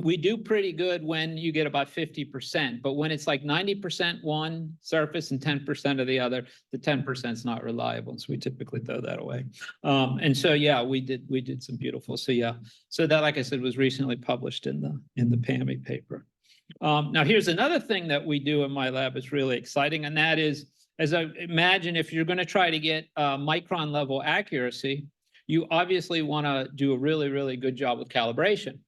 we do pretty good when you get about 50%, but when it's like 90% one surface and 10% of the other, the 10% is not reliable. So we typically throw that away. And so, yeah, we did some beautiful. So yeah, so that, like I said, was recently published in the PAMI paper. Now here's another thing that we do in my lab. It's really exciting. And that is, as I imagine, if you're going to try to get micron level accuracy, you obviously want to do a really, really good job with calibration.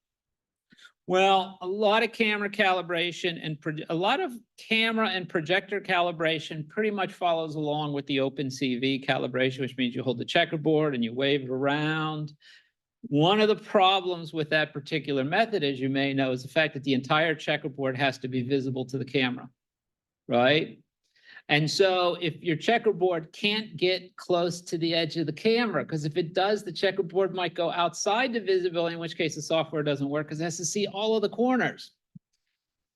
Well, a lot of camera calibration and a lot of camera and projector calibration pretty much follows along with the OpenCV calibration, which means you hold the checkerboard and you wave it around. One of the problems with that particular method, as you may know, is the fact that the entire checkerboard has to be visible to the camera, right? And so if your checkerboard can't get close to the edge of the camera, because if it does, the checkerboard might go outside the visibility, in which case the software doesn't work because it has to see all of the corners.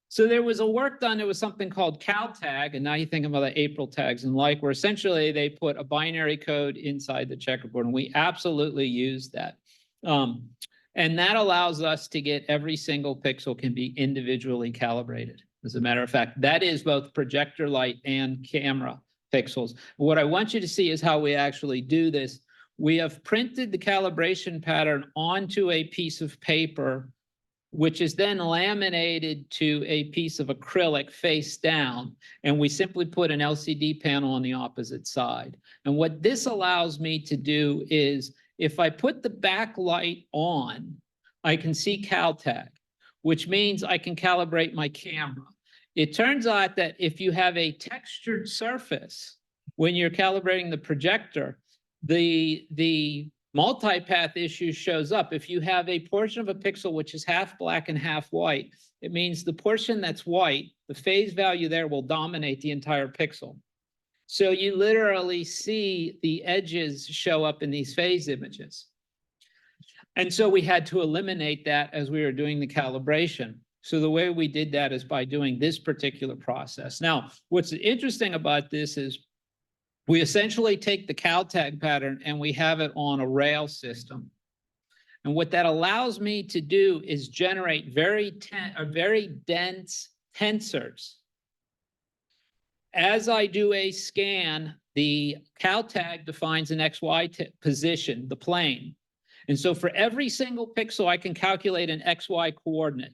So there was a work done, there was something called CalTag, and now you think about the April tags and like, where essentially they put a binary code inside the checkerboard, and we absolutely use that. And that allows us to get every single pixel can be individually calibrated. As a matter of fact, that is both projector light and camera pixels. What I want you to see is how we actually do this. We have printed the calibration pattern onto a piece of paper, which is then laminated to a piece of acrylic face down, and we simply put an LCD panel on the opposite side. And what this allows me to do is, if I put the backlight on, I can see CalTag, which means I can calibrate my camera. It turns out that if you have a textured surface, when you're calibrating the projector, the multipath issue shows up. If you have a portion of a pixel which is half black and half white, it means the portion that's white, the phase value there will dominate the entire pixel. So you literally see the edges show up in these phase images. And so we had to eliminate that as we were doing the calibration. So the way we did that is by doing this particular process. Now, what's interesting about this is we essentially take the CalTag pattern and we have it on a rail system. And what that allows me to do is generate very dense tensors. As I do a scan, the CalTag defines an XY position, the plane. And so for every single pixel, I can calculate an XY coordinate.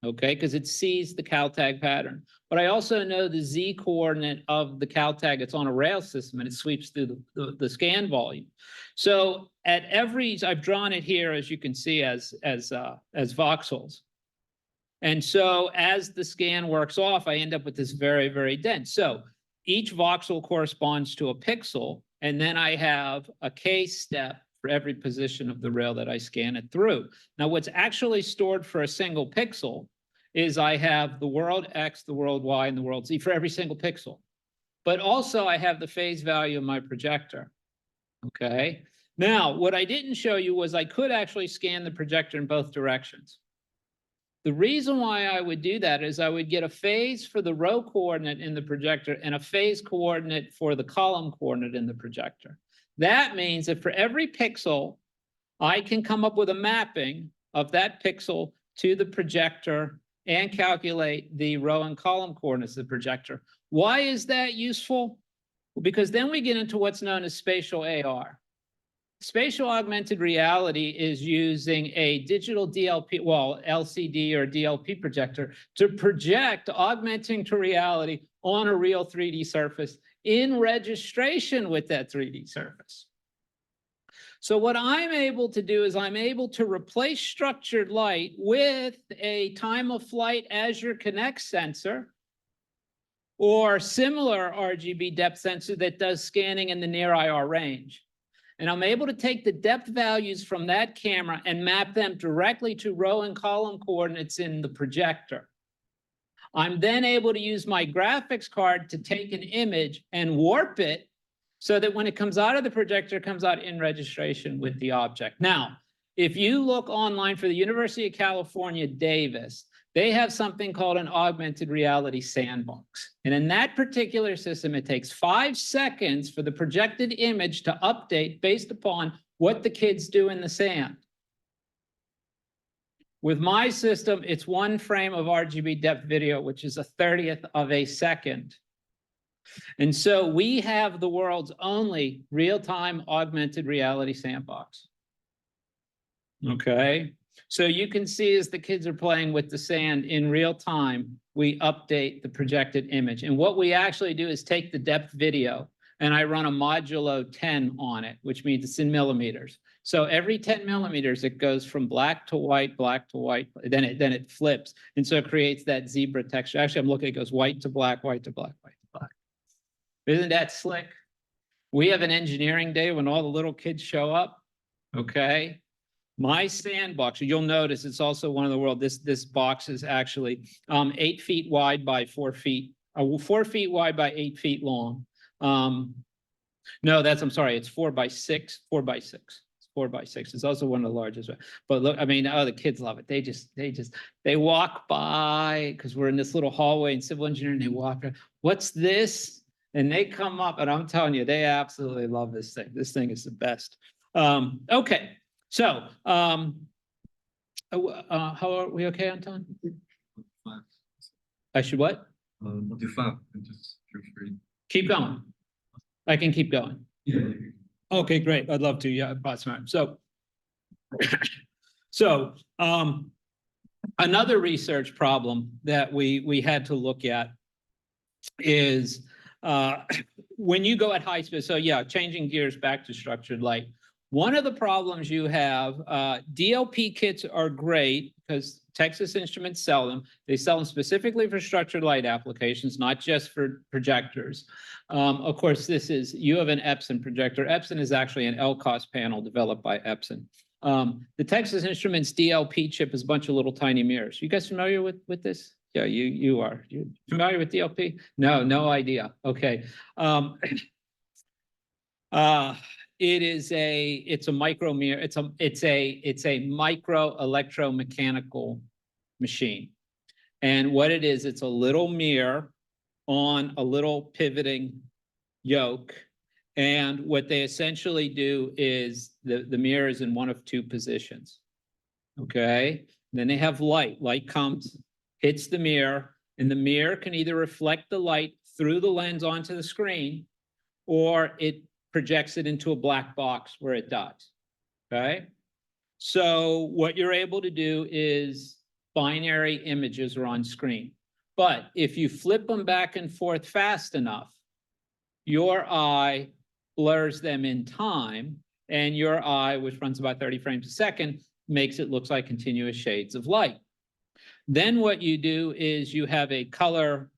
Okay, because it sees the CalTag pattern. But I also know the Z coordinate of the CalTag. It's on a rail system and it sweeps through the scan volume. So at every, I've drawn it here, as you can see, as voxels. And so as the scan works off, I end up with this very, very dense. So each voxel corresponds to a pixel, and then I have a K step for every position of the rail that I scan it through. Now, what's actually stored for a single pixel is I have the world X, the world Y, and the world Z for every single pixel. But also I have the phase value of my projector, okay? Now, what I didn't show you was I could actually scan the projector in both directions. The reason why I would do that is I would get a phase for the row coordinate in the projector and a phase coordinate for the column coordinate in the projector. That means that for every pixel, I can come up with a mapping of that pixel to the projector and calculate the row and column coordinates of the projector. Why is that useful? Because then we get into what's known as spatial AR. Spatial augmented reality is using a digital DLP, well, LCD or DLP projector to project augmenting to reality on a real 3D surface in registration with that 3D surface. So what I'm able to do is I'm able to replace structured light with a time of flight Azure Connect sensor or similar RGB depth sensor that does scanning in the near IR range. And I'm able to take the depth values from that camera and map them directly to row and column coordinates in the projector. I'm then able to use my graphics card to take an image and warp it so that when it comes out of the projector, it comes out in registration with the object. Now, if you look online for the University of California, Davis, they have something called an augmented reality sandbox. And in that particular system, it takes 5 seconds for the projected image to update based upon what the kids do in the sand. With my system, it's 1 frame of RGB depth video, which is a 1/30th of a second. And so we have the world's only real-time augmented reality sandbox. Okay, so you can see as the kids are playing with the sand in real time, we update the projected image. And what we actually do is take the depth video and I run a modulo 10 on it, which means it's in millimeters. So every 10 millimeters, it goes from black to white, then it flips. And so it creates that zebra texture. Actually, I'm looking, it goes white to black, white to black, white to black. Isn't that slick? We have an engineering day when all the little kids show up, okay? My sandbox, you'll notice it's also one of the world, this box is actually 8 feet wide by 4 feet, 4 feet wide by 8 feet long. No, I'm sorry, it's 4 by 6, 4 by 6. 4 by 6. It's also one of the largest. But look, I mean, oh, the kids love it. They walk by because we're in this little hallway in civil engineering. They walk, what's this? And they come up, and I'm telling you, they absolutely love this thing. This thing is the best. Okay, so how are we okay on time? I should what? We'll do 5 and just feel free. Keep going. I can keep going. Yeah. Okay, great. I'd love to. Yeah, time. So, another research problem that we had to look at is when you go at high speed. So yeah, changing gears back to structured light. One of the problems you have, DLP kits are great because Texas Instruments sell them. They sell them specifically for structured light applications, not just for projectors. Of course, you have an Epson projector. Epson is actually an LCOS panel developed by Epson. The Texas Instruments DLP chip is a bunch of little tiny mirrors. You guys familiar with this? Yeah, you are. You familiar with DLP? No idea. Okay. It's a micro mirror. It's a micro electromechanical machine. And what it is, it's a little mirror on a little pivoting yoke. And what they essentially do is the mirror is in one of 2 positions. Okay. Then they have light. Light comes, hits the mirror, and the mirror can either reflect the light through the lens onto the screen, or it projects it into a black box where it does, okay? So what you're able to do is binary images are on screen. But if you flip them back and forth fast enough, your eye blurs them in time, and your eye, which runs about 30 frames a second, makes it look like continuous shades of light. Then what you do is you have a color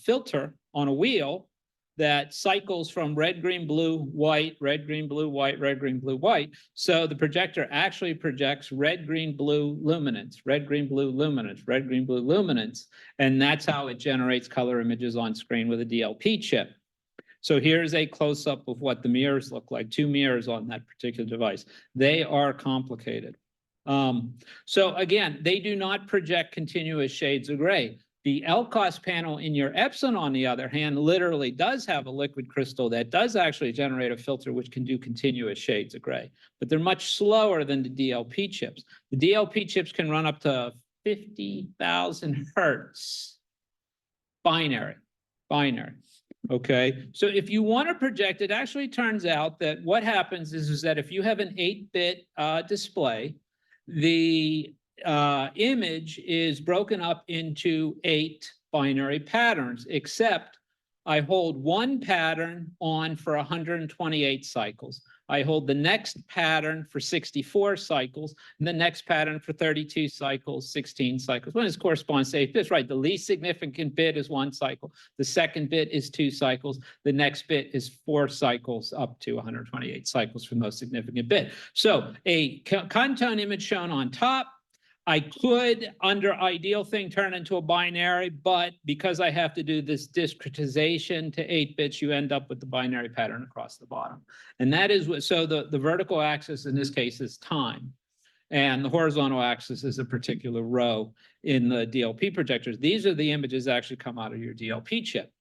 filter on a wheel that cycles from red, green, blue, white, red, green, blue, white, red, green, blue, white. So the projector actually projects red, green, blue luminance, red, green, blue luminance, red, green, blue luminance. And that's how it generates color images on screen with a DLP chip. So here's a close-up of what the mirrors look like, 2 mirrors on that particular device. They are complicated. So again, they do not project continuous shades of gray. The LCOS panel in your Epson, on the other hand, literally does have a liquid crystal that does actually generate a filter which can do continuous shades of gray, but they're much slower than the DLP chips. The DLP chips can run up to 50,000 hertz, binary. Okay, so if you want to project, it actually turns out that what happens is that if you have an 8-bit display, the image is broken up into 8 binary patterns, except I hold one pattern on for 128 cycles. I hold the next pattern for 64 cycles, and the next pattern for 32 cycles, 16 cycles. When this corresponds to 8 bits, right? The least significant bit is 1 cycle. The second bit is 2 cycles. The next bit is 4 cycles up to 128 cycles for the most significant bit. So a condone image shown on top, I could, under ideal thing, turn into a binary, but because I have to do this discretization to 8 bits, you end up with the binary pattern across the bottom. And that is what, so the vertical axis in this case is time. And the horizontal axis is a particular row in the DLP projectors. These are the images that actually come out of your DLP chip.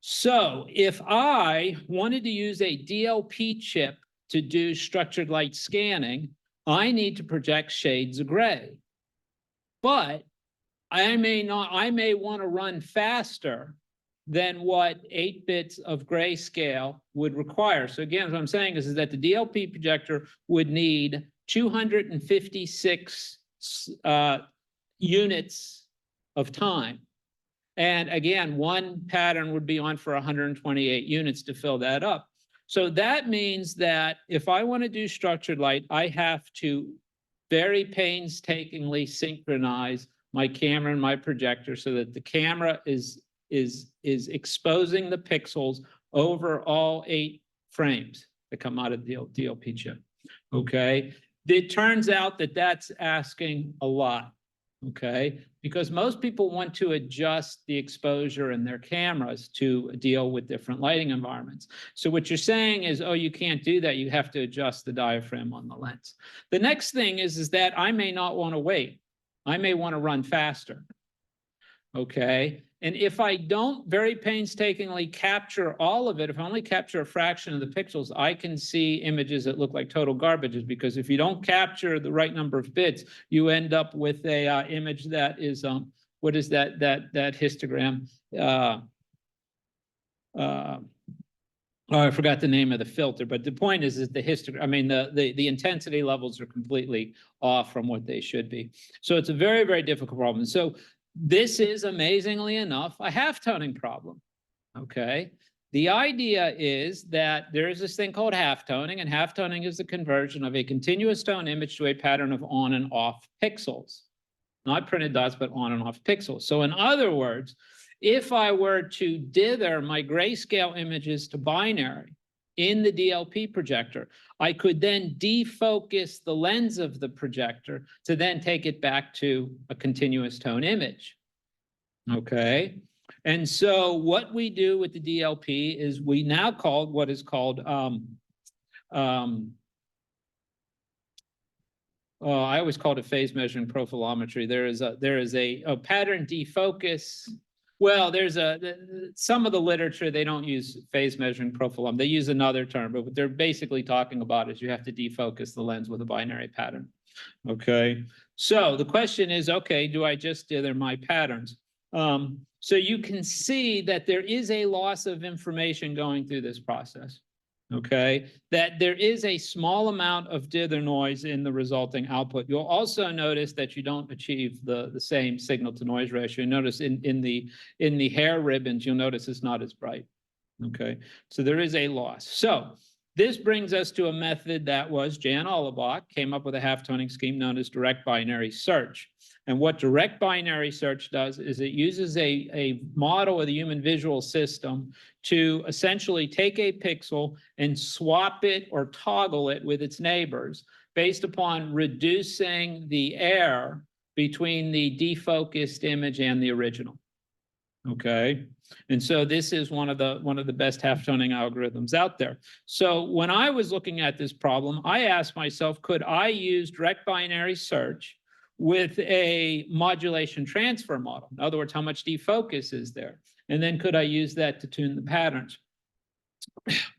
So if I wanted to use a DLP chip to do structured light scanning, I need to project shades of gray, but I may want to run faster than what 8 bits of grayscale would require. So again, what I'm saying is that the DLP projector would need 256 units of time. And again, one pattern would be on for 128 units to fill that up. So that means that if I want to do structured light, I have to very painstakingly synchronize my camera and my projector so that the camera is exposing the pixels over all 8 frames that come out of the DLP chip. Okay, it turns out that that's asking a lot. Okay, because most people want to adjust the exposure in their cameras to deal with different lighting environments. So what you're saying is, oh, you can't do that. You have to adjust the diaphragm on the lens. The next thing is that I may not want to wait. I may want to run faster. Okay, and if I don't very painstakingly capture all of it, if I only capture a fraction of the pixels, I can see images that look like total garbages, because if you don't capture the right number of bits, you end up with a image that is, what is that histogram? Oh, I forgot the name of the filter, but the point is the histogram, I mean, the intensity levels are completely off from what they should be. So it's a very, very difficult problem. So this is, amazingly enough, a halftoning problem, okay? The idea is that there is this thing called halftoning, and halftoning is the conversion of a continuous tone image to a pattern of on and off pixels. Not printed dots, but on and off pixels. So in other words, if I were to dither my grayscale images to binary in the DLP projector, I could then defocus the lens of the projector to then take it back to a continuous tone image. Okay. And so what we do with the DLP is we now call what is called, I always called it phase measuring profilometry. There is a pattern defocus. Well, there's some of the literature, they don't use phase measuring profilometry. They use another term, but what they're basically talking about is you have to defocus the lens with a binary pattern. Okay. So the question is, okay, do I just dither my patterns? So you can see that there is a loss of information going through this process. Okay, that there is a small amount of dither noise in the resulting output. You'll also notice that you don't achieve the same signal to noise ratio. Notice in the hair ribbons, you'll notice it's not as bright. Okay, so there is a loss. So this brings us to a method that was Jan Ullebach came up with a halftoning scheme known as direct binary search. And what direct binary search does is it uses a model of the human visual system to essentially take a pixel and swap it or toggle it with its neighbors based upon reducing the error between the defocused image and the original. Okay, and so this is one of the best halftoning algorithms out there. So when I was looking at this problem, I asked myself, could I use direct binary search with a modulation transfer model? In other words, how much defocus is there? And then could I use that to tune the patterns?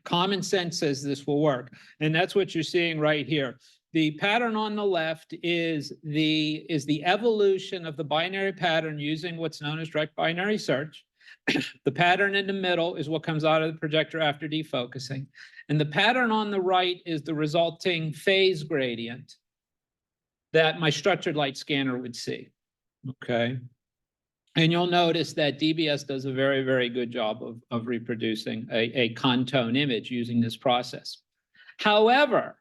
Common sense says this will work. And that's what you're seeing right here. The pattern on the left is the evolution of the binary pattern using what's known as direct binary search. The pattern in the middle is what comes out of the projector after defocusing. And the pattern on the right is the resulting phase gradient that my structured light scanner would see. Okay. And you'll notice that DBS does a very, very good job of reproducing a contone image using this process. However,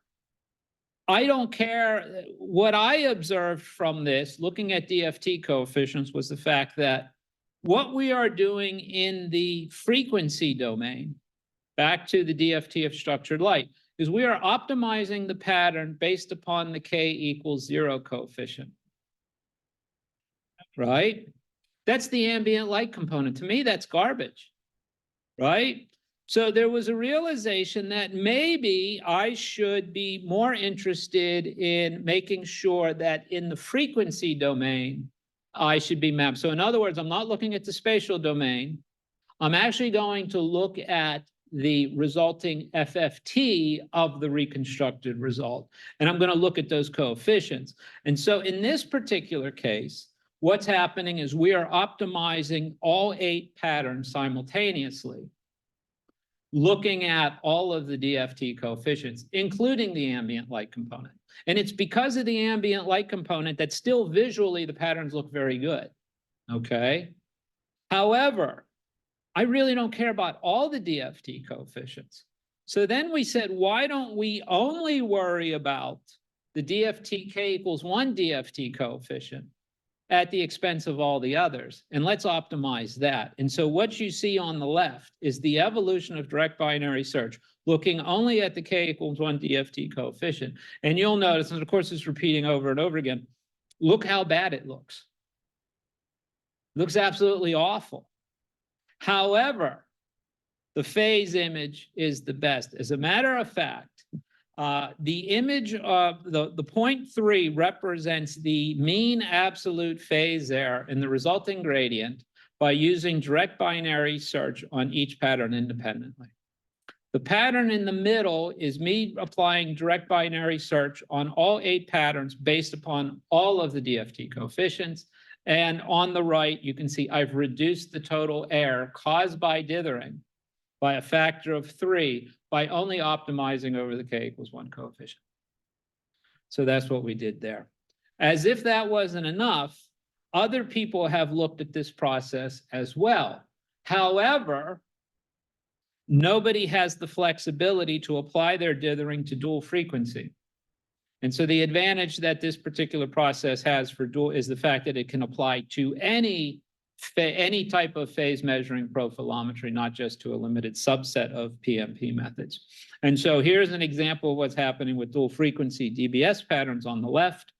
I don't care. What I observed from this, looking at DFT coefficients, was the fact that what we are doing in the frequency domain, back to the DFT of structured light, is we are optimizing the pattern based upon the k=0 coefficient, right? That's the ambient light component. To me, that's garbage, right? So there was a realization that maybe I should be more interested in making sure that in the frequency domain, I should be mapped. So in other words, I'm not looking at the spatial domain. I'm actually going to look at the resulting FFT of the reconstructed result. And I'm going to look at those coefficients. And so in this particular case, what's happening is we are optimizing all 8 patterns simultaneously, looking at all of the DFT coefficients, including the ambient light component. And it's because of the ambient light component that still visually the patterns look very good, okay? However, I really don't care about all the DFT coefficients. So then we said, why don't we only worry about the DFT k=1 DFT coefficient at the expense of all the others, and let's optimize that. And so what you see on the left is the evolution of direct binary search, looking only at the k=1 DFT coefficient. And you'll notice, and of course it's repeating over and over again, look how bad it looks. It looks absolutely awful. However, the phase image is the best. As a matter of fact, the image of the 0.3 represents the mean absolute phase error in the resulting gradient by using direct binary search on each pattern independently. The pattern in the middle is me applying direct binary search on all 8 patterns based upon all of the DFT coefficients. And on the right, you can see I've reduced the total error caused by dithering by a factor of 3 by only optimizing over the k=1 coefficient. So that's what we did there. As if that wasn't enough, other people have looked at this process as well. However, nobody has the flexibility to apply their dithering to dual frequency. And so the advantage that this particular process has for dual is the fact that it can apply to any type of phase measuring profilometry, not just to a limited subset of PMP methods. And so here's an example of what's happening with dual frequency DBS patterns on the left,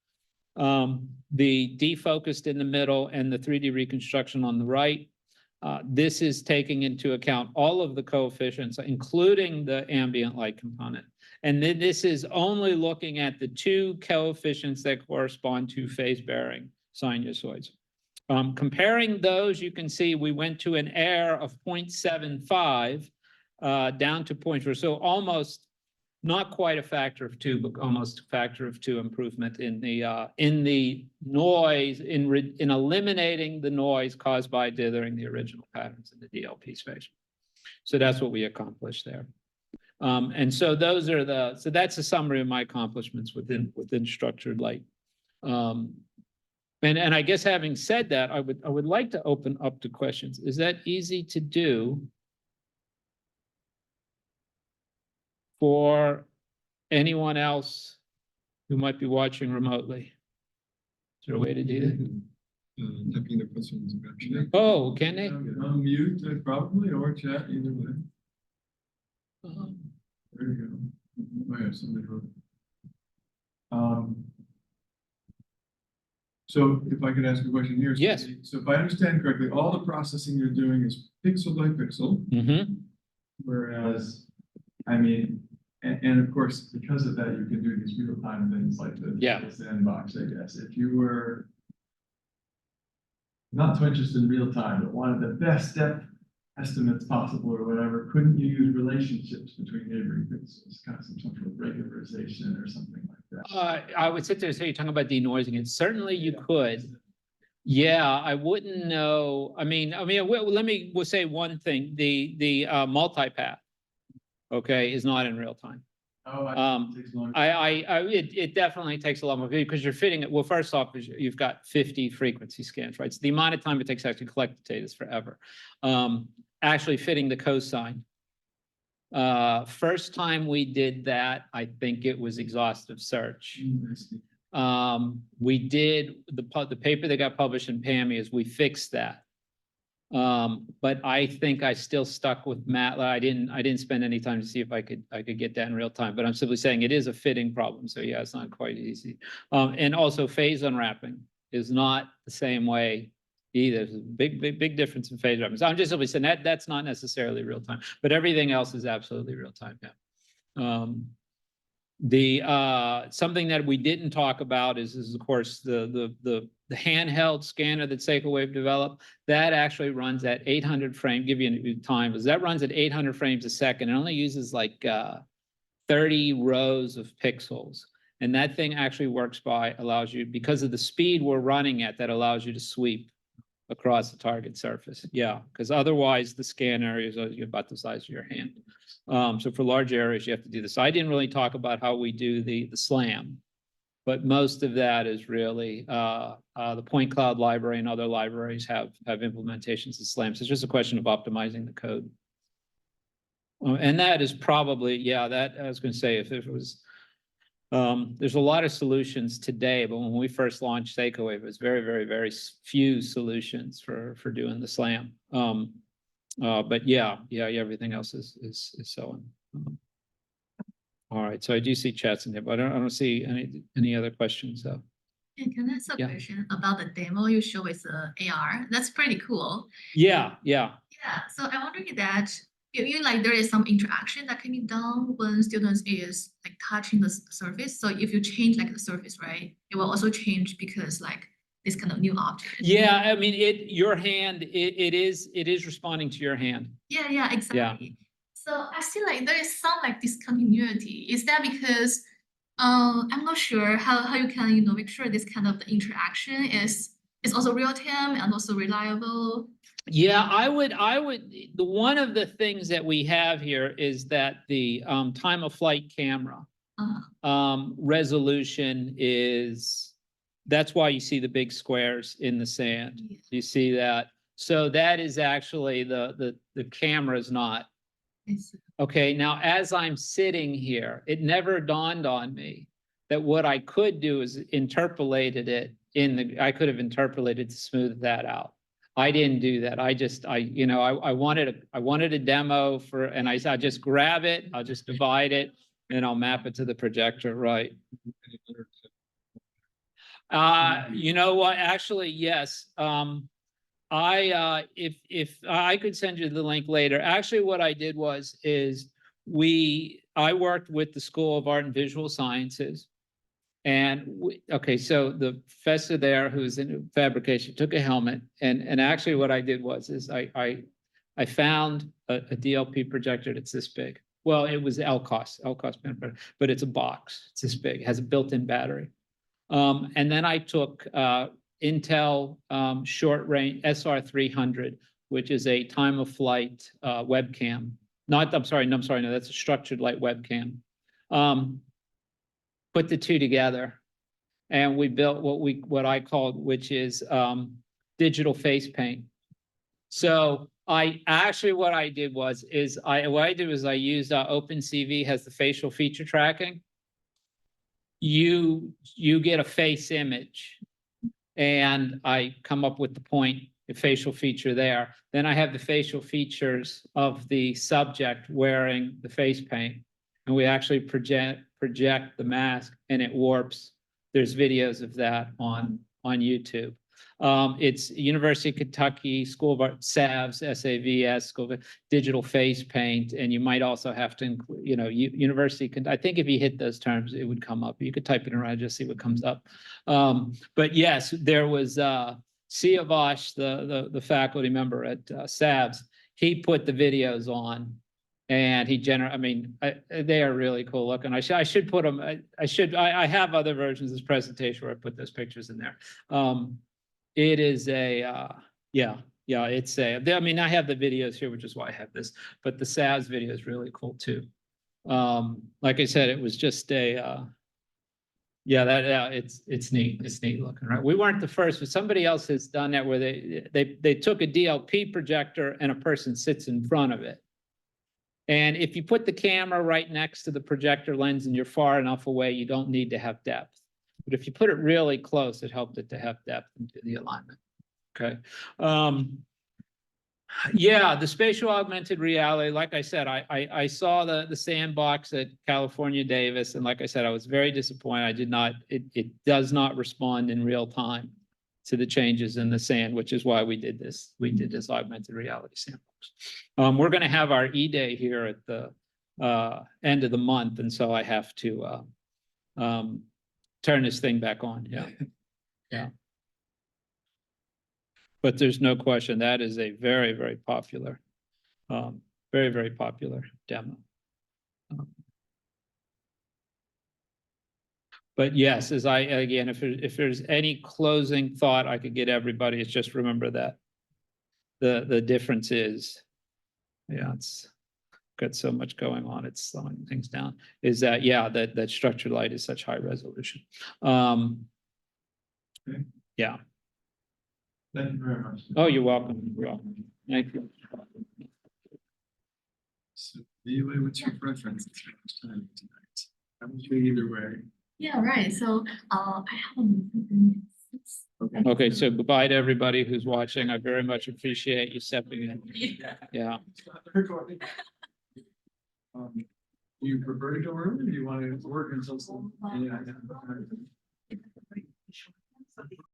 the defocused in the middle, and the 3D reconstruction on the right. This is taking into account all of the coefficients, including the ambient light component. And then this is only looking at the 2 coefficients that correspond to phase-bearing sinusoids. Comparing those, you can see we went to an error of 0.75 down to 0.4. So almost, not quite a factor of 2, but almost a factor of 2 improvement in the noise, in eliminating the noise caused by dithering the original patterns in the DLP space. So that's what we accomplished there. And so those are so that's a summary of my accomplishments within structured light. And I guess having said that, I would like to open up to questions. Is that easy to do for anyone else who might be watching remotely? Is there a way to do that? Typing the questions actually. Oh, can they? Unmute probably, or chat, either way. There you go. Oh yeah, somebody wrote. So if I could ask a question here. Yes. So if I understand correctly, all the processing you're doing is pixel by pixel. Mm-hmm. Whereas, I mean, and of course, because of that, you can do these real-time things like the sandbox, I guess. If you were not so interested in real time, but wanted the best step estimates possible or whatever, couldn't you use relationships between neighboring pixels, kind of some sort of regularization or something like that? I would sit there and say, you're talking about denoising it. Certainly you could. Yeah, I wouldn't know. I mean, we'll say one thing. The multipath, okay, is not in real time. Oh, Um, it takes longer. It definitely takes a lot more because you're fitting it. Well, first off, is you've got 50 frequency scans, right? So the amount of time it takes to actually collect the data is forever. Actually fitting the cosine. First time we did that, I think it was exhaustive search. We did the paper that got published in PAMI is we fixed that. But I think I still stuck with MATLAB. I didn't spend any time to see if I could get that in real time, but I'm simply saying it is a fitting problem. So yeah, it's not quite easy. And also phase unwrapping is not the same way either. There's a big difference in phase unwrapping. So I'm just simply saying that's not necessarily real time, but everything else is absolutely real time. Yeah. Something that we didn't talk about is of course the handheld scanner that Seiko Wave developed. That actually runs at 800 frames. Give you a time, is that runs at 800 frames a second. It only uses like 30 rows of pixels, and that thing actually works allows you, because of the speed we're running at, that allows you to sweep across the target surface. Yeah, because otherwise the scan areas are about the size of your hand. So for large areas, you have to do this. I didn't really talk about how we do the SLAM, but most of that is really the point cloud library and other libraries have implementations of SLAM. So it's just a question of optimizing the code. And that is probably, yeah, that I was going to say, if it was, there's a lot of solutions today, but when we first launched Seiko Wave, it was very few solutions for doing the SLAM. But yeah, everything else is so. All right, so I do see chats in there, but I don't see any other questions. So. And can I ask a Yeah. question about the demo you show with AR? That's pretty cool. Yeah. Yeah, so I'm wondering that you like there is some interaction that can be done when students is like touching the surface. So if you change like the surface, right, it will also change because like this kind of new object. Yeah, I mean, your hand, it is responding to your hand. Yeah, exactly. So I feel like there is some like discontinuity. Is that because I'm not sure how you can make sure this kind of interaction is also real time and also reliable. Yeah, I would the one of the things that we have here is that the time of flight camera resolution is, that's why you see the big squares in the sand. Yeah. You see that? So that is actually the camera is not. Okay, now as I'm sitting here, it never dawned on me that what I could do is interpolated it I could have interpolated to smooth that out. I didn't do that. I wanted a demo for, and I just grab it, I'll just divide it, and I'll map it to the projector, right? You know what? Actually, yes. If I could send you the link later. Actually, what I did is I worked with the School of Art and Visual Sciences. And so the professor there who's in fabrication took a helmet, and actually what I did is I found a DLP projector that's this big. Well, it was LCOS, but it's a box. It's this big. It has a built-in battery. And then I took Intel short range SR300, which is a time of flight webcam. No, that's a structured light webcam. Put the two together, and we built what I called, which is digital face paint. So what I did was I used OpenCV has the facial feature tracking. You get a face image, and I come up with the facial feature there. Then I have the facial features of the subject wearing the face paint, and we actually project the mask, and it warps. There's videos of that on YouTube. It's University of Kentucky School of Art, SAVS, SAVS, School of Digital Face Paint, and you might also have to include, University. I think if you hit those terms, it would come up. You could type it around, just see what comes up. But yes, there was Siavash, the faculty member at SAVS. He put the videos on, and they are really cool looking. I should put them. I have other versions of this presentation where I put those pictures in there. It is it's I have the videos here, which is why I have this, but the SAVS video is really cool too. Like I said, it was just a, yeah, it's neat. It's neat looking, right? We weren't the first, but somebody else has done that where they took a DLP projector and a person sits in front of it. And if you put the camera right next to the projector lens and you're far enough away, you don't need to have depth. But if you put it really close, it helped it to have depth and do the alignment. Okay. Yeah, the spatial augmented reality, like I said, I saw the sandbox at California Davis, and like I said, I was very disappointed. It does not respond in real time to the changes in the sand, which is why we did this augmented reality sandbox. We're going to have our E-Day here at the end of the month, and so I have to turn this thing back on. Yeah, yeah. But there's no question that is a very, very popular, very, very popular demo. But yes, again, if there's any closing thought I could get everybody, it's just remember that the difference is, yeah, it's got so much going on, it's slowing things down, is that, yeah, that structured light is such high resolution. Okay. Yeah. Thank you very much. Oh, you're welcome. You're welcome. Thank you. So, anyway, what's your preference? It's very much time tonight. I'm doing either way. Yeah, right. So I have a meeting at 6. Okay, so goodbye to everybody who's watching. I very much appreciate you stepping in. Yeah. Recording. Do you prefer to go early, or do you want to work until some? Yeah.